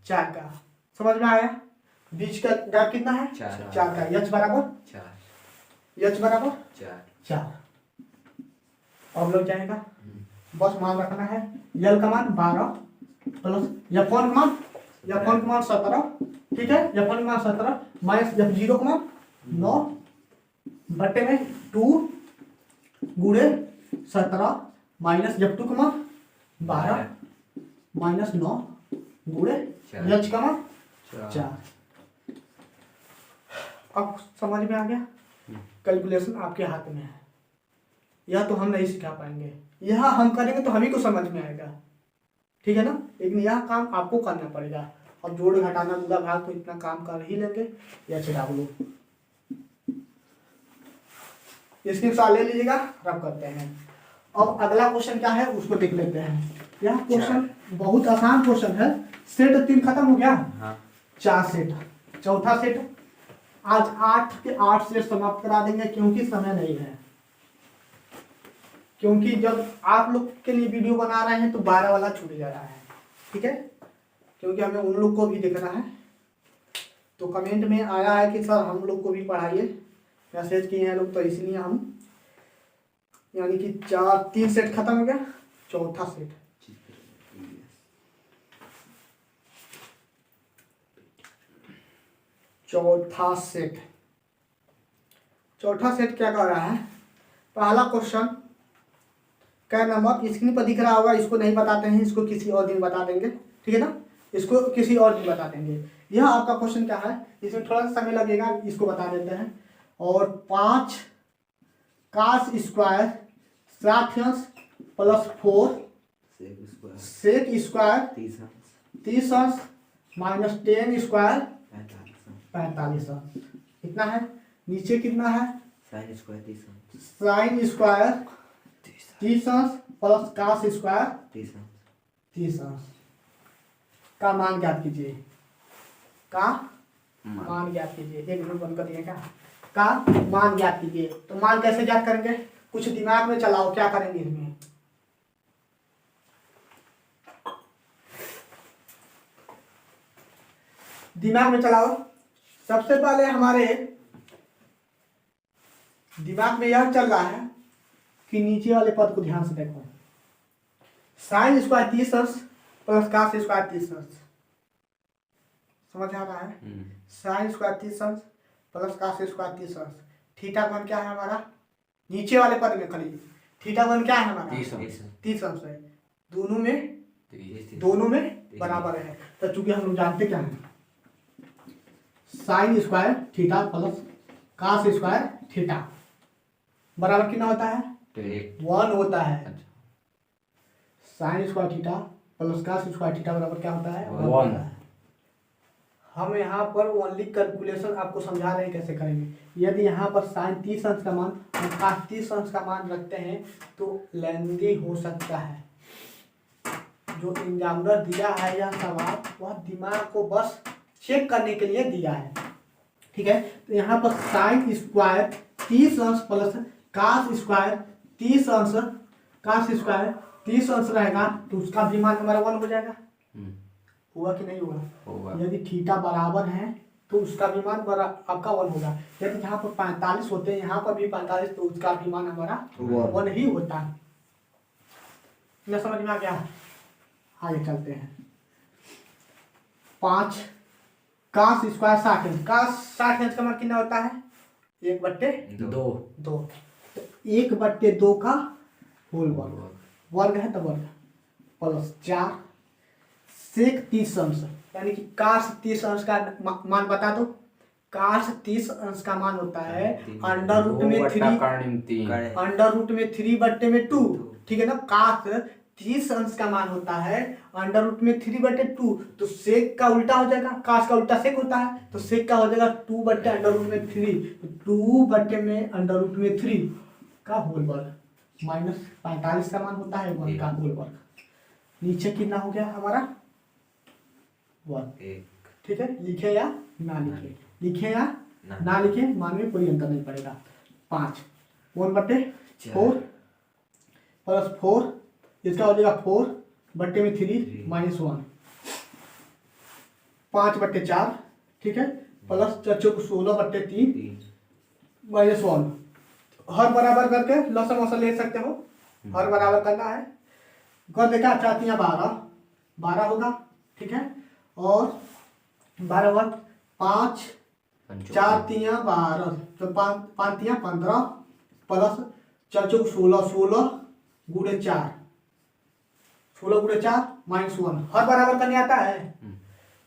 4 का। समझ में आया? बीच का गैप कितना है? 4 का। यच बराबर 4। अब लग जाएगा, बस मान रखना है। यल का मान 12 प्लस F1 का मान 17। ठीक है, F1 का मान 17 माइनस F0 का मान 9 बटे में 2 गुणे 17 माइनस F2 का मान 12 माइनस 9 गुणे यच का मान 4। अब समझ में आ गया? कैलकुलेशन आपके हाथ में है। यह तो हम नहीं सिखा पाएंगे, यह हम करेंगे तो हम ही को समझ में आएगा। ठीक है ना? लेकिन यह काम आपको करना पड़ेगा। अब जोड़ घटाना गुणा भाग तो इतना काम कर ही लेंगे। या छिड़ा लो, इसकी साल ले लीजिएगा, रब करते हैं। अब अगला क्वेश्चन क्या है उसको देख लेते हैं। यह क्वेश्चन बहुत आसान क्वेश्चन है। सेट 3 खत्म हो गया। हाँ। 4 सेट, चौथा सेट। आज 8 के 8 सेट समाप्त करा देंगे, क्योंकि समय नहीं है। क्योंकि जब आप लोग के लिए वीडियो बना रहे हैं तो 12 वाला छूट जा रहा है। ठीक है, क्योंकि हमें उन लोग को भी देखना है। तो कमेंट में आया है कि सर हम लोग को भी पढ़ाइए, मैसेज किए हैं लोग, तो इसलिए हम, यानी कि 3 सेट खत्म हो गया, चौथा सेट। चौथा सेट क्या कर रहा है? पहला क्वेश्चन क्या नंबर स्क्रीन पर दिख रहा होगा, इसको नहीं बताते हैं, इसको किसी और दिन बता देंगे। ठीक है ना? इसको किसी और दिन बता देंगे। यह आपका क्वेश्चन क्या है, इसमें थोड़ा सा समय लगेगा, इसको बता देते हैं। और 5 cos square 60 plus 4 sec square 30 minus 10 square 45। कितना है? नीचे कितना है? Sine square 30 plus cos square 30 का मान ज्ञात कीजिए। एक मिनट बंद कर दिएगा। का मान ज्ञात कीजिए। तो मान कैसे ज्ञात करेंगे? कुछ दिमाग में चलाओ, क्या करेंगे इसमें? दिमाग में चलाओ। सबसे पहले हमारे दिमाग में यह चल रहा है कि नीचे वाले पद को ध्यान से देखो। साइन स्क्वायर 30 अंश प्लस कास स्क्वायर 30 अंश, समझ आ रहा है? साइन स्क्वायर 30 अंश प्लस कास स्क्वायर 30 अंश। थीटा वन क्या है हमारा? नीचे वाले पद में खाली थीटा वन क्या है हमारा? 30 अंश है। दोनों में बराबर है। तो चूंकि हम लोग जानते क्या है, sine square theta plus cos square theta बराबर कितना होता है? 1 होता है। Sine square theta plus cos square theta बराबर क्या होता है? 1 होता है। हम यहाँ पर ओनली कैलकुलेशन आपको समझा रहे हैं कैसे करेंगे। यदि यहाँ पर साइन 30 अंश का मान और कास 30 अंश का मान रखते हैं तो लेंदी हो सकता है। जो एग्जामिनर दिया है यह सवाल, वह दिमाग को बस चेक करने के लिए दिया है, ठीक है। तो यहाँ पर साइन स्क्वायर 30 अंश प्लस कास स्क्वायर 30 अंश, कास स्क्वायर 30 अंश रहेगा तो उसका भी मान हमारा 1 हो जाएगा। हुआ कि नहीं हुआ? यदि थीटा बराबर है तो उसका भी मान आपका 1 होगा। यदि यहाँ पर 45 होते हैं, यहाँ पर भी 45, तो उसका भी मान हमारा 1 ही होता है। न समझ में आ गया? आगे चलते हैं। 5 कास स्क्वायर 60 अंश, कास 60 अंश का मान कितना होता है? 1/2। 1/2 का होल वर्ग, वर्ग है तो वर्ग प्लस 4 सेक 30 अंश, यानी कि काश 30 अंश का मान बता दो। काश 30 अंश का मान होता है अंडर रूट में 3/2, ठीक है ना। काश 30 अंश का मान होता है अंडर रूट में 3/2, तो सेक का उल्टा हो जाएगा। काश का उल्टा सेक होता है, तो सेक का हो जाएगा 2/√3, 2/√3 का होल वर्ग माइनस 45 का मान होता है 1 का होल वर्ग। नीचे कितना हो गया हमारा? 1। ठीक है, लिखे या ना लिखे? लिखे या ना लिखे, मान में कोई अंतर नहीं पड़ेगा। 5 1/4 प्लस 4, इसका हो जाएगा 4/3 माइनस 1, 5/4, ठीक है, प्लस 16/3 माइनस 1। हर बराबर करके लसम वसम ले सकते हो, हर बराबर करना है। कर देखा 4 3 12 होगा, ठीक है, और 12 होगा 5 4 3 12, तो 5 3 15 प्लस 4 4 16, 16 गुणे 4, 16 गुणे 4 माइनस 1। हर बराबर करने आता है।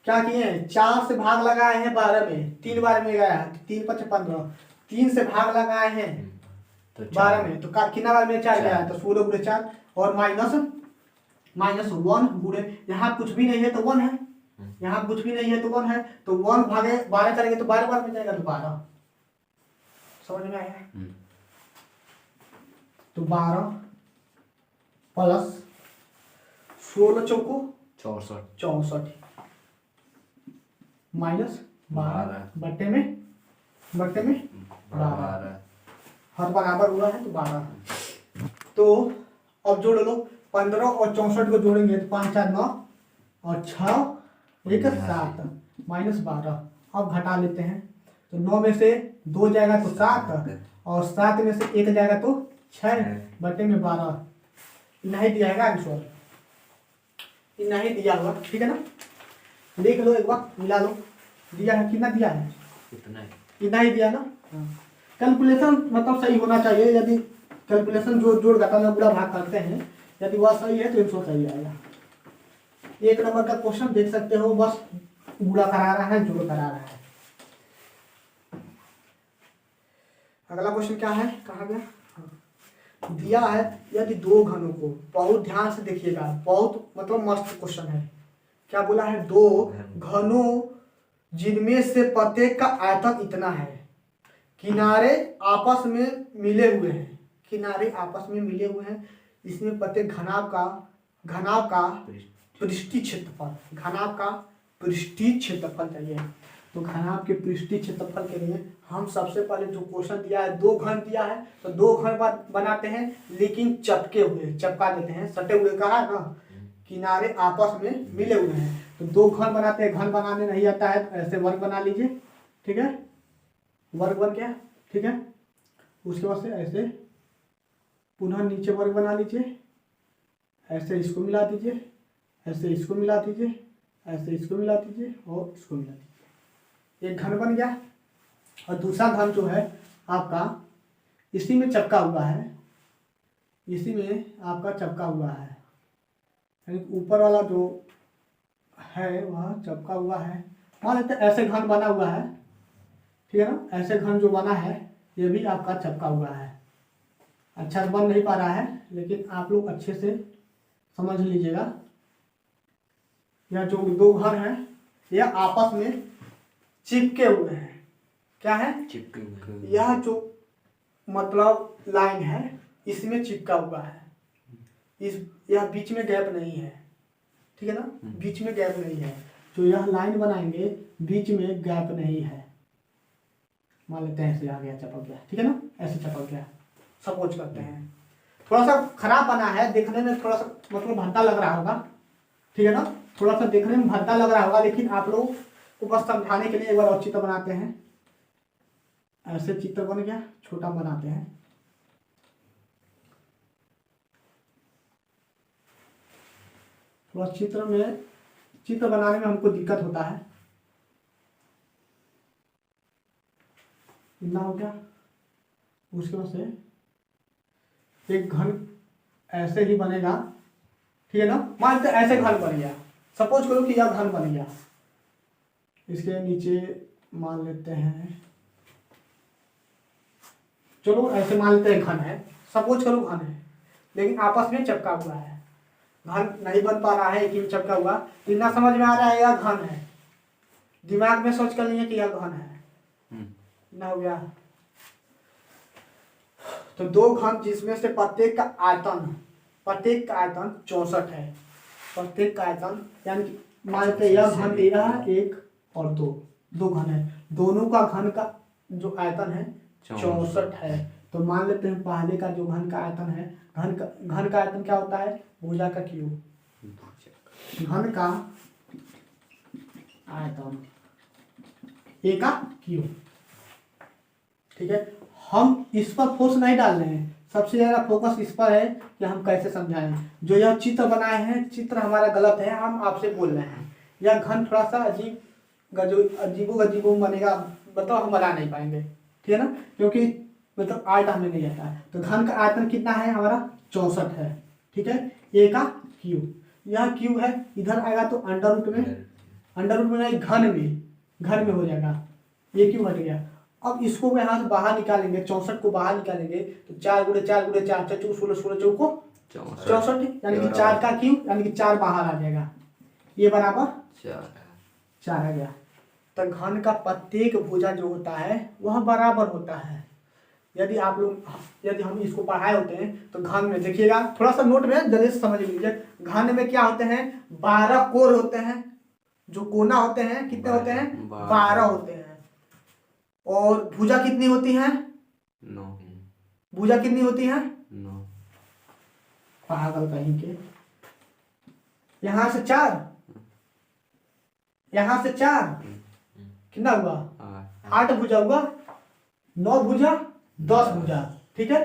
क्या किए? 4 से भाग लगाए हैं 12 में, 3 बार में गया है, 3 5 15, 3 से भाग लगाए हैं तो 12 में, तो कितना बार में 4 गया है, तो 16 गुणे 4 और माइनस 1 गुणे, यहाँ कुछ भी नहीं है तो 1 है, यहाँ कुछ भी नहीं है तो 1 है, तो 1 भागे 12 करेंगे तो 12 बार में जाएगा, तो 12। समझ में आया? तो 12 प्लस 16 चौको 64 माइनस 12 बट्टे में 12। हर बराबर हुआ है तो 12। तो अब जोड़ लो, 15 और 64 को जोड़ेंगे तो 5 4 9 और 6 1 7 माइनस 12। अब घटा लेते हैं, तो 9 में से 2 जाएगा तो 7 और 7 में से 1 जाएगा तो 6 बटे में 12। नहीं दिया है आंसर, नहीं दिया हुआ, ठीक है ना। देख लो एक बार, मिला लो, दिया है कितना दिया है, इतना ही दिया ना। कैलकुलेशन मतलब सही होना चाहिए। यदि कैलकुलेशन जोड़ घटा में बुरा भाग करते हैं, यदि वह सही है तो आंसर सही आएगा। 1 नंबर का क्वेश्चन देख सकते हो, बस बुरा करा रहा है, जोड़ करा रहा है। अगला क्वेश्चन क्या है, कहा गया? दिया है यदि 2 घनों को, बहुत ध्यान से देखिएगा, बहुत मतलब मस्त क्वेश्चन है। क्या बोला है? 2 घनों जिनमें से प्रत्येक का आयतन इतना है, किनारे आपस में मिले हुए हैं, किनारे आपस में मिले हुए हैं, इसमें प्रत्येक घनाभ का पृष्ठीय क्षेत्रफल, घनाभ का पृष्ठीय क्षेत्रफल चाहिए। तो घनाभ के पृष्ठीय क्षेत्रफल के लिए हम सबसे पहले जो क्वेश्चन दिया है, 2 घन दिया है तो 2 घन बनाते हैं, लेकिन चपका देते हैं, सटे हुए कहा है ना, किनारे आपस में मिले हुए हैं, तो 2 घन बनाते हैं। घन बनाने नहीं आता है तो ऐसे वर्ग बना लीजिए, ठीक है, वर्ग बन गया, ठीक है। उसके बाद से ऐसे पुनः नीचे वर्ग बना लीजिए, ऐसे इसको मिला दीजिए, ऐसे इसको मिला दीजिए, ऐसे इसको मिला दीजिए और इसको मिला दीजिए, एक घन बन गया। और दूसरा घन जो है आपका इसी में चपका हुआ है, इसी में आपका चपका हुआ है, यानी ऊपर वाला जो है वह चपका हुआ है। मान लेते हैं ऐसे घन बना हुआ है, ठीक है ना, ऐसे घन जो बना है ये भी आपका चपका हुआ है। अच्छा बन नहीं पा रहा है, लेकिन आप लोग अच्छे से समझ लीजिएगा। यह जो दो घन है यह आपस में चिपके हुए हैं। क्या है? चिपके हुए। यह जो मतलब लाइन है इसमें चिपका हुआ है, इस यह बीच में गैप नहीं है, ठीक है ना, बीच में गैप नहीं है। जो यह लाइन बनाएंगे बीच में गैप नहीं है। मान लेते हैं ऐसे आ गया, चपक गया, ठीक है ना, ऐसे चपक गया, सपोज करते हैं। थोड़ा सा खराब बना है, देखने में थोड़ा सा मतलब भद्दा लग रहा होगा, ठीक है ना, थोड़ा सा देखने में भद्दा लग रहा होगा, लेकिन आप लोग को बस समझाने के लिए एक बार और चित्र बनाते हैं। ऐसे चित्र बन गया, छोटा बनाते हैं, थोड़ा चित्र बनाने में हमको दिक्कत होता है। इतना हो गया। उसके बाद से एक घन ऐसे ही बनेगा, ठीक है ना, मान लेते ऐसे घन बन गया, सपोज करो कि यह घन बन गया। इसके नीचे मान लेते हैं, चलो ऐसे मान लेते हैं घन है, सपोज करो घन है, लेकिन आपस में चिपका हुआ है, घन नहीं बन पा रहा है, एक ही में चिपका हुआ। इतना समझ में आ रहा है यह घन है, दिमाग में सोच कर लिए कि यह घन है, ना हो गया। तो दो घन जिसमें से प्रत्येक का आयतन 64 है, प्रत्येक का आयतन, यानी कि मान लेते यह घन यह एक और दो घन है, दोनों का घन का जो आयतन है 64 है। तो मान लेते हैं पहले का जो घन का आयतन है, घन का आयतन क्या होता है? भुजा का क्यूब, घन का आयतन ए का क्यूब, ठीक है। हम इस पर फोर्स नहीं डाल रहे हैं, सबसे ज्यादा फोकस इस पर है कि हम कैसे समझाएं। जो यह चित्र बनाए हैं, चित्र हमारा गलत है, हम आपसे बोल रहे हैं। यह घन थोड़ा सा अजीबो बनेगा, बताओ हम बना नहीं पाएंगे, ठीक है ना, क्योंकि मतलब आयत हमें नहीं आता है। तो घन का आयतन कितना है हमारा? 64 है, ठीक है। ए का क्यूब, यह क्यूब है, इधर आएगा तो अंडर रूट में नहीं, घन में हो जाएगा, ये क्यों हट गया। अब इसको यहाँ से बाहर निकालेंगे, 64 को बाहर निकालेंगे तो 4 गुणे 4 गुणे 4 4 16 चौको 64, यानी कि 4 का क्यूब, यानी कि 4 बाहर आ जाएगा, ये बराबर 4 आ गया। तो घन का प्रत्येक भुजा जो होता है वह बराबर होता है। यदि हम इसको पढ़ाए होते हैं तो घन में देखिएगा, थोड़ा सा नोट में जल्दी से समझ लीजिए। घन में क्या होते हैं? 12 कोर होते हैं, जो कोना होते हैं कितने होते हैं? 12 होते हैं। और भुजा कितनी होती है? 9। भुजा कितनी होती है? 9। पागल कहीं के, यहां से 4, यहां से 4, कितना हुआ? 8 भुजा हुआ, 9 भुजा, 10 भुजा, ठीक है,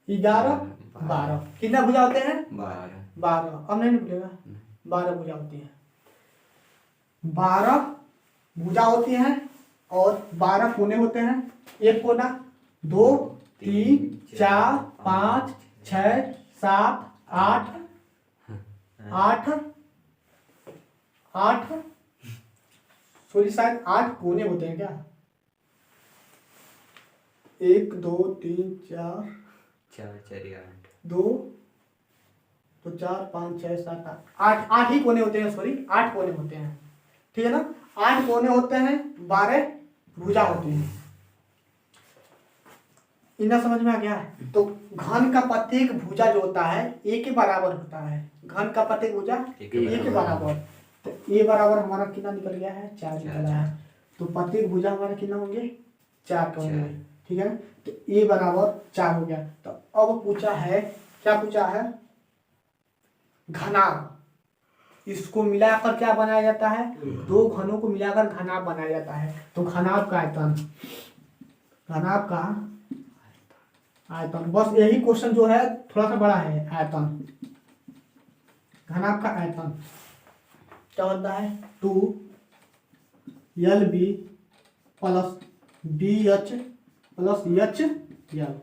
11 12, कितना भुजा होते हैं? 12। अब नहीं भूलेगा, 12 भुजा होती है, 12 भुजा होती हैं और 12 कोने होते हैं। एक कोना 2 3 4 5 6 7 8 सॉरी शायद 8 कोने होते हैं क्या? 1 2 3 4 2 तो 4 5 6 7 8 ही कोने होते हैं, सॉरी 8 कोने होते हैं, ठीक है ना। 8 कोने होते हैं, 12 भुजा होती हैं। इतना समझ में आ गया। तो घन का प्रत्येक भुजा जो होता है ए के बराबर होता है, घन का प्रत्येक भुजा ए के बराबर। तो ए बराबर हमारा कितना निकल गया है? 4 निकला है। तो प्रत्येक भुजा हमारा कितना होंगे? 4 का होंगे, ठीक है। तो ए बराबर 4 हो गया। तो अब पूछा है, क्या पूछा है? घनाभ। इसको मिलाकर क्या बनाया जाता है, दो घनों को मिलाकर घनाभ बनाया जाता है। तो घनाभ का आयतन, घनाभ का आयतन, बस यही क्वेश्चन जो है थोड़ा सा बड़ा है। आयतन, घनाभ का आयतन क्या होता है, 2LB plus BH plus HL।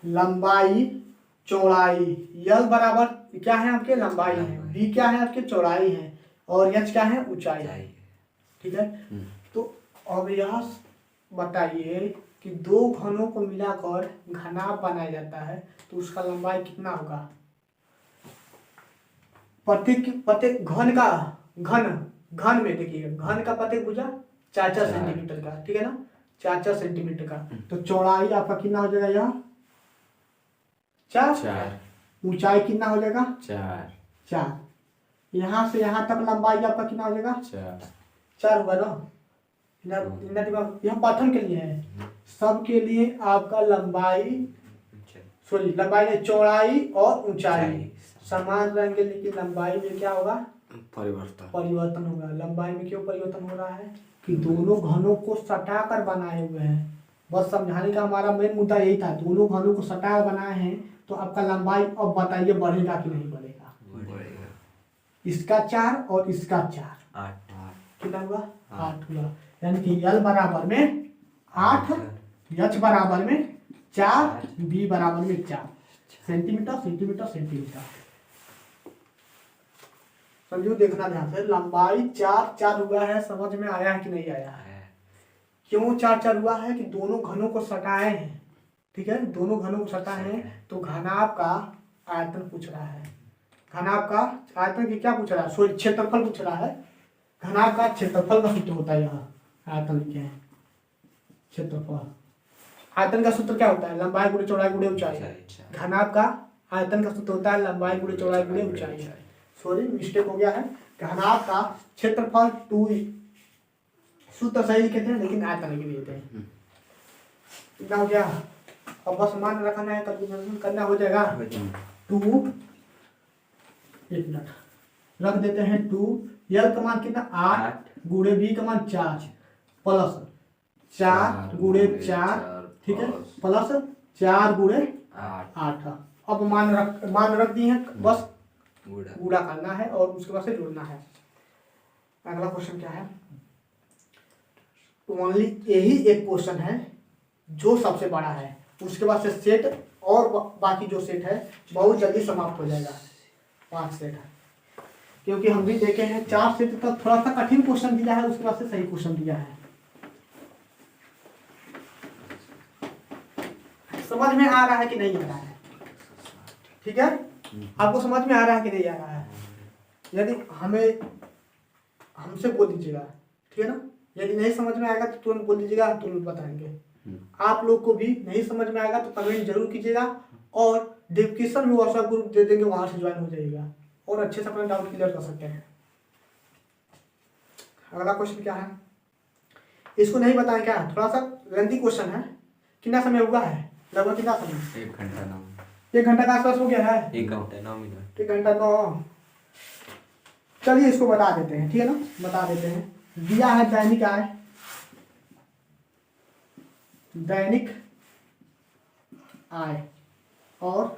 लंबाई चौड़ाई, L बराबर क्या है आपके, लंबाई है, B क्या है आपके, चौड़ाई है, और H क्या है, ऊंचाई है। ठीक है, तो अब यह बताइए कि दो घनों को मिलाकर घनाभ बनाया जाता है, तो उसका लंबाई कितना होगा। प्रत्येक घन का, घन में देखिए, घन का प्रत्येक भुजा 4-4 सेंटीमीटर का, ठीक है ना, 4-4 सेंटीमीटर का। तो चौड़ाई आपका कितना हो जाएगा, यह 4, ऊंचाई कितना हो जाएगा, 4। यहाँ से यहाँ तक लंबाई आपका कितना हो जाएगा, 4 होगा ना। यह पाठन के लिए है, सबके लिए आपका लंबाई, सॉरी लंबाई नहीं, चौड़ाई और ऊंचाई समान रहेंगे, लेकिन लंबाई में क्या होगा, परिवर्तन होगा। लंबाई में क्यों परिवर्तन हो रहा है कि दोनों घनों को सटाकर बनाए हुए हैं। बस समझाने का हमारा मेन मुद्दा यही था, दोनों घनों को सटाकर बनाए हैं, तो आपका लंबाई अब बताइए बढ़ेगा कि नहीं बढ़ेगा, इसका 4 और इसका 4, 8 कितना हुआ, 8 हुआ। यानी कि L बराबर में 8, H बराबर में 4, B बराबर में 4 सेंटीमीटर, सेंटीमीटर, सेंटीमीटर। समझो, देखना ध्यान से, लंबाई 4 हुआ है, समझ में आया है कि नहीं आया है। क्यों 4 हुआ है कि दोनों घनों को सटाए हैं, ठीक है, दोनों घनों को सटाए हैं, तो घनाभ का आयतन पूछ रहा है। घनाभ का आयतन की क्या पूछ रहा है, सॉरी क्षेत्रफल पूछ रहा है। घनाभ का क्षेत्रफल का सूत्र होता है, यहाँ आयतन लिखे हैं, क्षेत्रफल। आयतन का सूत्र क्या होता है, लंबाई गुणे चौड़ाई गुणे ऊंचाई। घनाभ का आयतन का सूत्र होता है लंबाई गुणे चौड़ाई गुणे ऊंचाई। सॉरी मिस्टेक हो गया है, घनाभ का क्षेत्रफल 2, सूत्र सही लिखे थे लेकिन आयतन नहीं लिए थे। कितना हो गया, अब बस मान रखना है, कैलकुलेशन करना हो जाएगा। 2, एक मिनट रख देते हैं, 2L का मान कितना, 8 गुणे B का मान 4 प्लस 4 गुणे 4, ठीक है, प्लस 4 गुणे 8। अब मान रख दिए हैं, बस गुणा करना है और उसके बाद से जोड़ना है। अगला क्वेश्चन क्या है, ओनली यही एक क्वेश्चन है जो सबसे बड़ा है, उसके बाद से सेट और बाकी जो सेट है बहुत जल्दी समाप्त हो जाएगा। 5 सेट है, क्योंकि हम भी देखे हैं 4 सेट तक थोड़ा सा कठिन क्वेश्चन दिया है, उसके बाद से सही क्वेश्चन दिया है। समझ में आ रहा है कि नहीं आ रहा है, ठीक है, आपको समझ में आ रहा है कि नहीं आ रहा है। यदि हमसे बोल दीजिएगा, ठीक है ना, यदि नहीं समझ में आएगा तो तुरंत बोल दीजिएगा, हम तुरंत बताएंगे। आप लोग को भी नहीं समझ में आएगा तो कमेंट जरूर कीजिएगा, और डिस्क्रिप्शन में व्हाट्सएप ग्रुप दे देंगे, वहां से ज्वाइन हो जाइएगा और अच्छे से अपना डाउट क्लियर कर सकते हैं। अगला क्वेश्चन क्या है, इसको नहीं बताएं क्या, थोड़ा सा लेंथी क्वेश्चन है। कितना समय हुआ है, लगभग कितना समय, 1 घंटा 9 1 घंटा का आसपास हो गया है, 1 घंटा 9 मिनट। 1 घंटा 9। चलिए इसको बता देते हैं, ठीक है ना, बता देते हैं। दिया है दैनिक आय, दैनिक आय और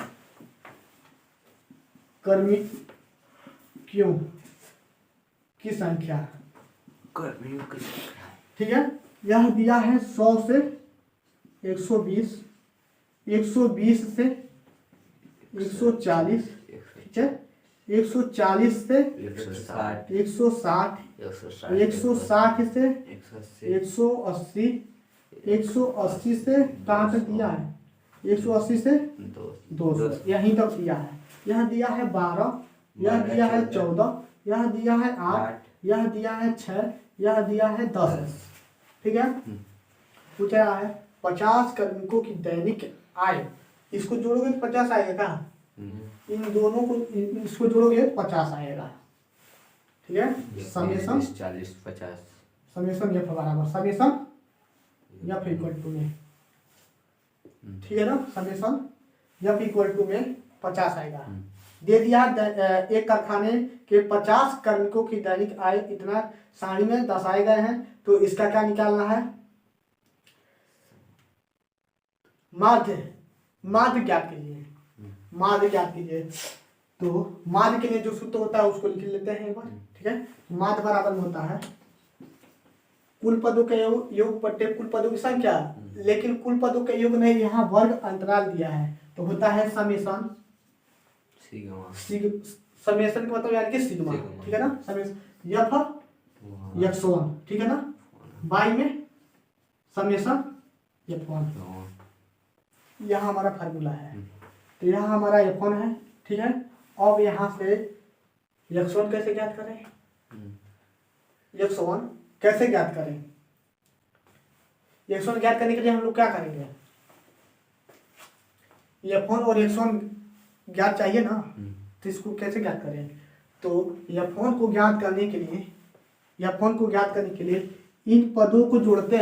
कर्मियों की संख्या, ठीक है, यह दिया है 100 से 120, 120 से 140, ठीक है, 140 से 160, 160 से 180, 180 से कहाँ तक दिया है, 180 से 200, यहीं तक दिया है। यह दिया है 12, यह दिया है 14, यह दिया है 8, यह दिया है 6, यह दिया है 10, ठीक है। पूछ रहा है 50 कार्मिकों की दैनिक आय, इसको जोड़ोगे तो 50 आएगा क्या, इन दोनों को इसको जोड़ोगे तो 50 आएगा, ठीक है। समेशन 40 50, समेशन एफ बराबर समेशन एफ इक्वल टू में, ठीक है ना, समेशन एफ इक्वल टू में 50 आएगा, दे दिया एक कारखाने के 50 कार्मिकों की दैनिक आय इतना सारणी में दर्शाए गए हैं, तो इसका क्या निकालना है? माध्य ज्ञात कीजिए, माध्य ज्ञात कीजिए। तो माध्य के लिए जो सूत्र होता है उसको लिख लेते हैं एक बार, ठीक है। माध्य बराबर में होता है कुल पदों के योग बट्टे कुल पदों की संख्या, लेकिन कुल पदों के योग नहीं, यहाँ वर्ग अंतराल दिया है, तो होता है समेशन समेशन का मतलब यानी कि सिग्मा, ठीक है ना। समेशन यफ x1, ठीक है ना, बाई में समेशन f1, यहाँ हमारा फार्मूला है। तो यहाँ हमारा f1 है, ठीक है। अब यहाँ से x1 कैसे ज्ञात करें? x1 कैसे ज्ञात करें? x1 ज्ञात करने के लिए हम लोग क्या करेंगे? f1 और x1 ज्ञात चाहिए ना, तो इसको कैसे ज्ञात करें? तो f1 को ज्ञात करने के लिए इन पदों को जोड़ते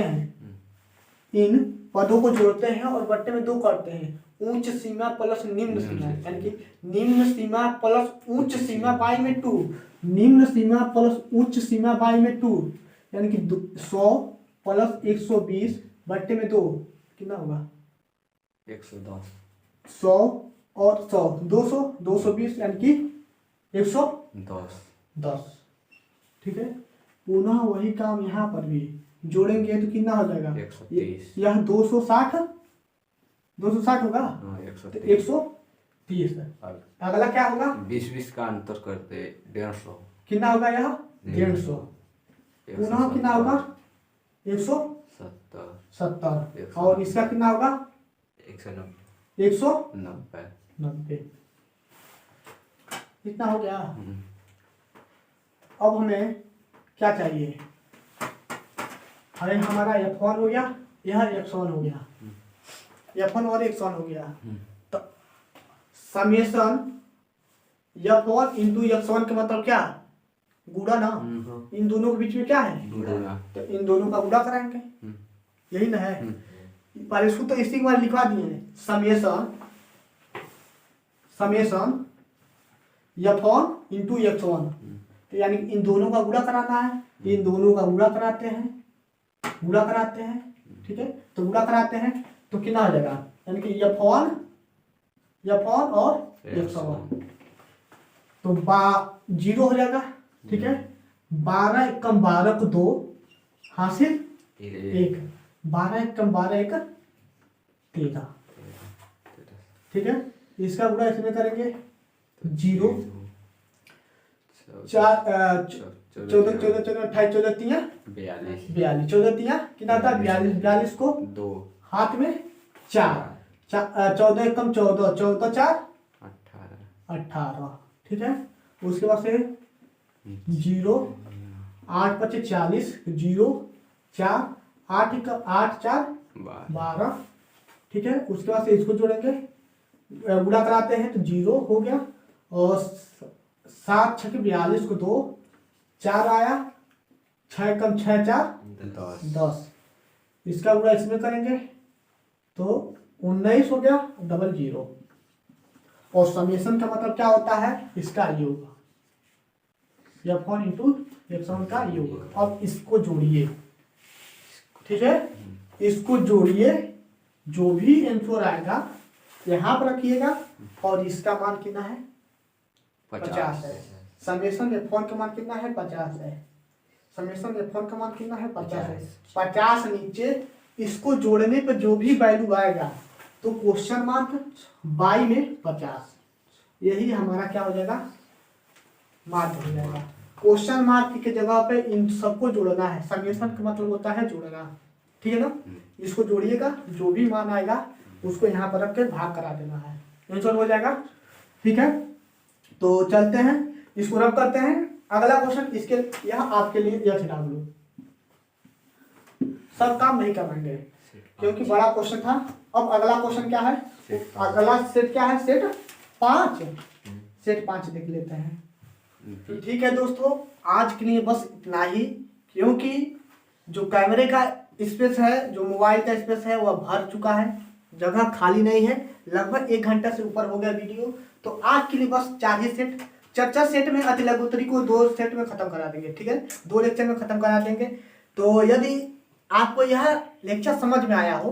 हैं, और बट्टे में 2 करते हैं, उच्च सीमा प्लस निम्न सीमा, यानी कि निम्न सीमा प्लस उच्च सीमा बाई में 2, निम्न सीमा प्लस उच्च सीमा बाई में 2, यानी कि 100 प्लस 120 बट्टे में 2 कितना होगा? 110। 100 और 100 200 220 यानी कि 110, ठीक है। पुनः वही काम यहाँ पर भी जोड़ेंगे तो कितना हो जाएगा? 130। यह 260 होगा, 130 है। अगला क्या होगा? 20 का अंतर करते 150 कितना होगा? यहाँ 150। पुनः कितना होगा? 170। और इसका कितना होगा? 190। कितना हो गया? अब हमें क्या चाहिए? अरे हमारा f1 हो गया, यह x1 हो गया, f1 और x1 हो गया, तो समेशन f1 इंटू x1 का मतलब क्या? गुणा ना। इन दोनों के बीच में क्या है? तो इन दोनों का गुणा कराएंगे, यही ना है। पहले इसको तो इसी बार लिखवा दिए हैं, समेशन f1 इंटू x1, तो यानी इन दोनों का गुणा कराना है, इन दोनों का गुणा कराते हैं, ठीक है। तो गुणा कराते हैं तो कितना हो जाएगा? यानी कि f1 और x1, तो 0 हो जाएगा, ठीक है। 12 एकम 12 को 2 हासिल 1, 12 एकम 12 1 13, ठीक है। इसका गुणा इसमें करेंगे 0 4 14 14 28 14 3 42 14 3 कितना था? 42 को 2 हाथ में 4 14 एकम 14 14 4 18, ठीक है। उसके बाद से 0 8 5 40 0 4 8 8 4 12, ठीक है। उसके बाद से इसको जोड़ेंगे, गुणा कराते हैं तो 0 हो गया, और 7 6 42 को 2 4 आया, 6 कम 6 4 10, इसका गुणा इसमें करेंगे तो 19 हो गया, 00। और समेशन का मतलब क्या होता है? इसका योग, f1 इंटू x1 का योग। अब इसको जोड़िए, ठीक है, इसको जोड़िए, जो भी आंसर आएगा यहाँ पर रखिएगा, और इसका मान कितना है? 50 है। समेशन f1 का मान कितना है? 50 है। समेशन f1 का मान कितना है? 50 है। 50 नीचे, इसको जोड़ने पर जो भी वैल्यू आएगा तो क्वेश्चन मार्क बाई में 50, यही हमारा क्या हो जाएगा? मार्क हो जाएगा। क्वेश्चन मार्क के जगह पे इन सबको जोड़ना है। समेशन का मतलब होता है जोड़ना, ठीक है ना। इसको जोड़िएगा, जो भी मान आएगा उसको यहाँ पर रख के भाग करा देना है, आंसर हो जाएगा, ठीक है। तो चलते हैं, इसको रब करते हैं। अगला क्वेश्चन, इसके यहाँ आपके लिए यह खिलाफ लो, सब काम नहीं करवाएंगे क्योंकि बड़ा क्वेश्चन था। अब अगला क्वेश्चन क्या है? अगला सेट क्या है? सेट 5 देख लेते हैं। ठीक है दोस्तों, आज के लिए बस इतना ही, क्योंकि जो कैमरे का स्पेस है, जो मोबाइल का स्पेस है, वह भर चुका है, जगह खाली नहीं है। लगभग 1 घंटा से ऊपर हो गया वीडियो। तो आज के लिए बस 4 ही सेट, चर्चा सेट में अति लघुत्तरी को 2 सेट में खत्म करा देंगे, ठीक है, 2 लेक्चर में खत्म करा देंगे। तो यदि आपको यह लेक्चर समझ में आया हो,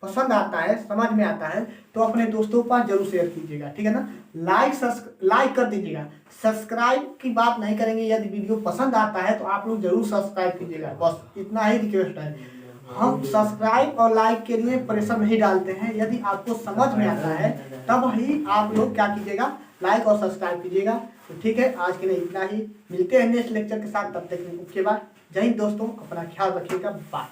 पसंद आता है, समझ में आता है, तो अपने दोस्तों के पास जरूर शेयर कीजिएगा, ठीक है ना। लाइक कर दीजिएगा, सब्सक्राइब की बात नहीं करेंगे। यदि वीडियो पसंद आता है तो आप लोग जरूर सब्सक्राइब कीजिएगा, बस इतना ही रिक्वेस्ट है। हम सब्सक्राइब और लाइक के लिए प्रेशर नहीं डालते हैं। यदि आपको समझ में आता है तब ही आप लोग क्या कीजिएगा, लाइक और सब्सक्राइब कीजिएगा। तो ठीक है, आज के लिए इतना ही। मिलते हैं नेक्स्ट लेक्चर के साथ, तब तक के बाद जय हिंद दोस्तों, अपना ख्याल रखिएगा, बाय।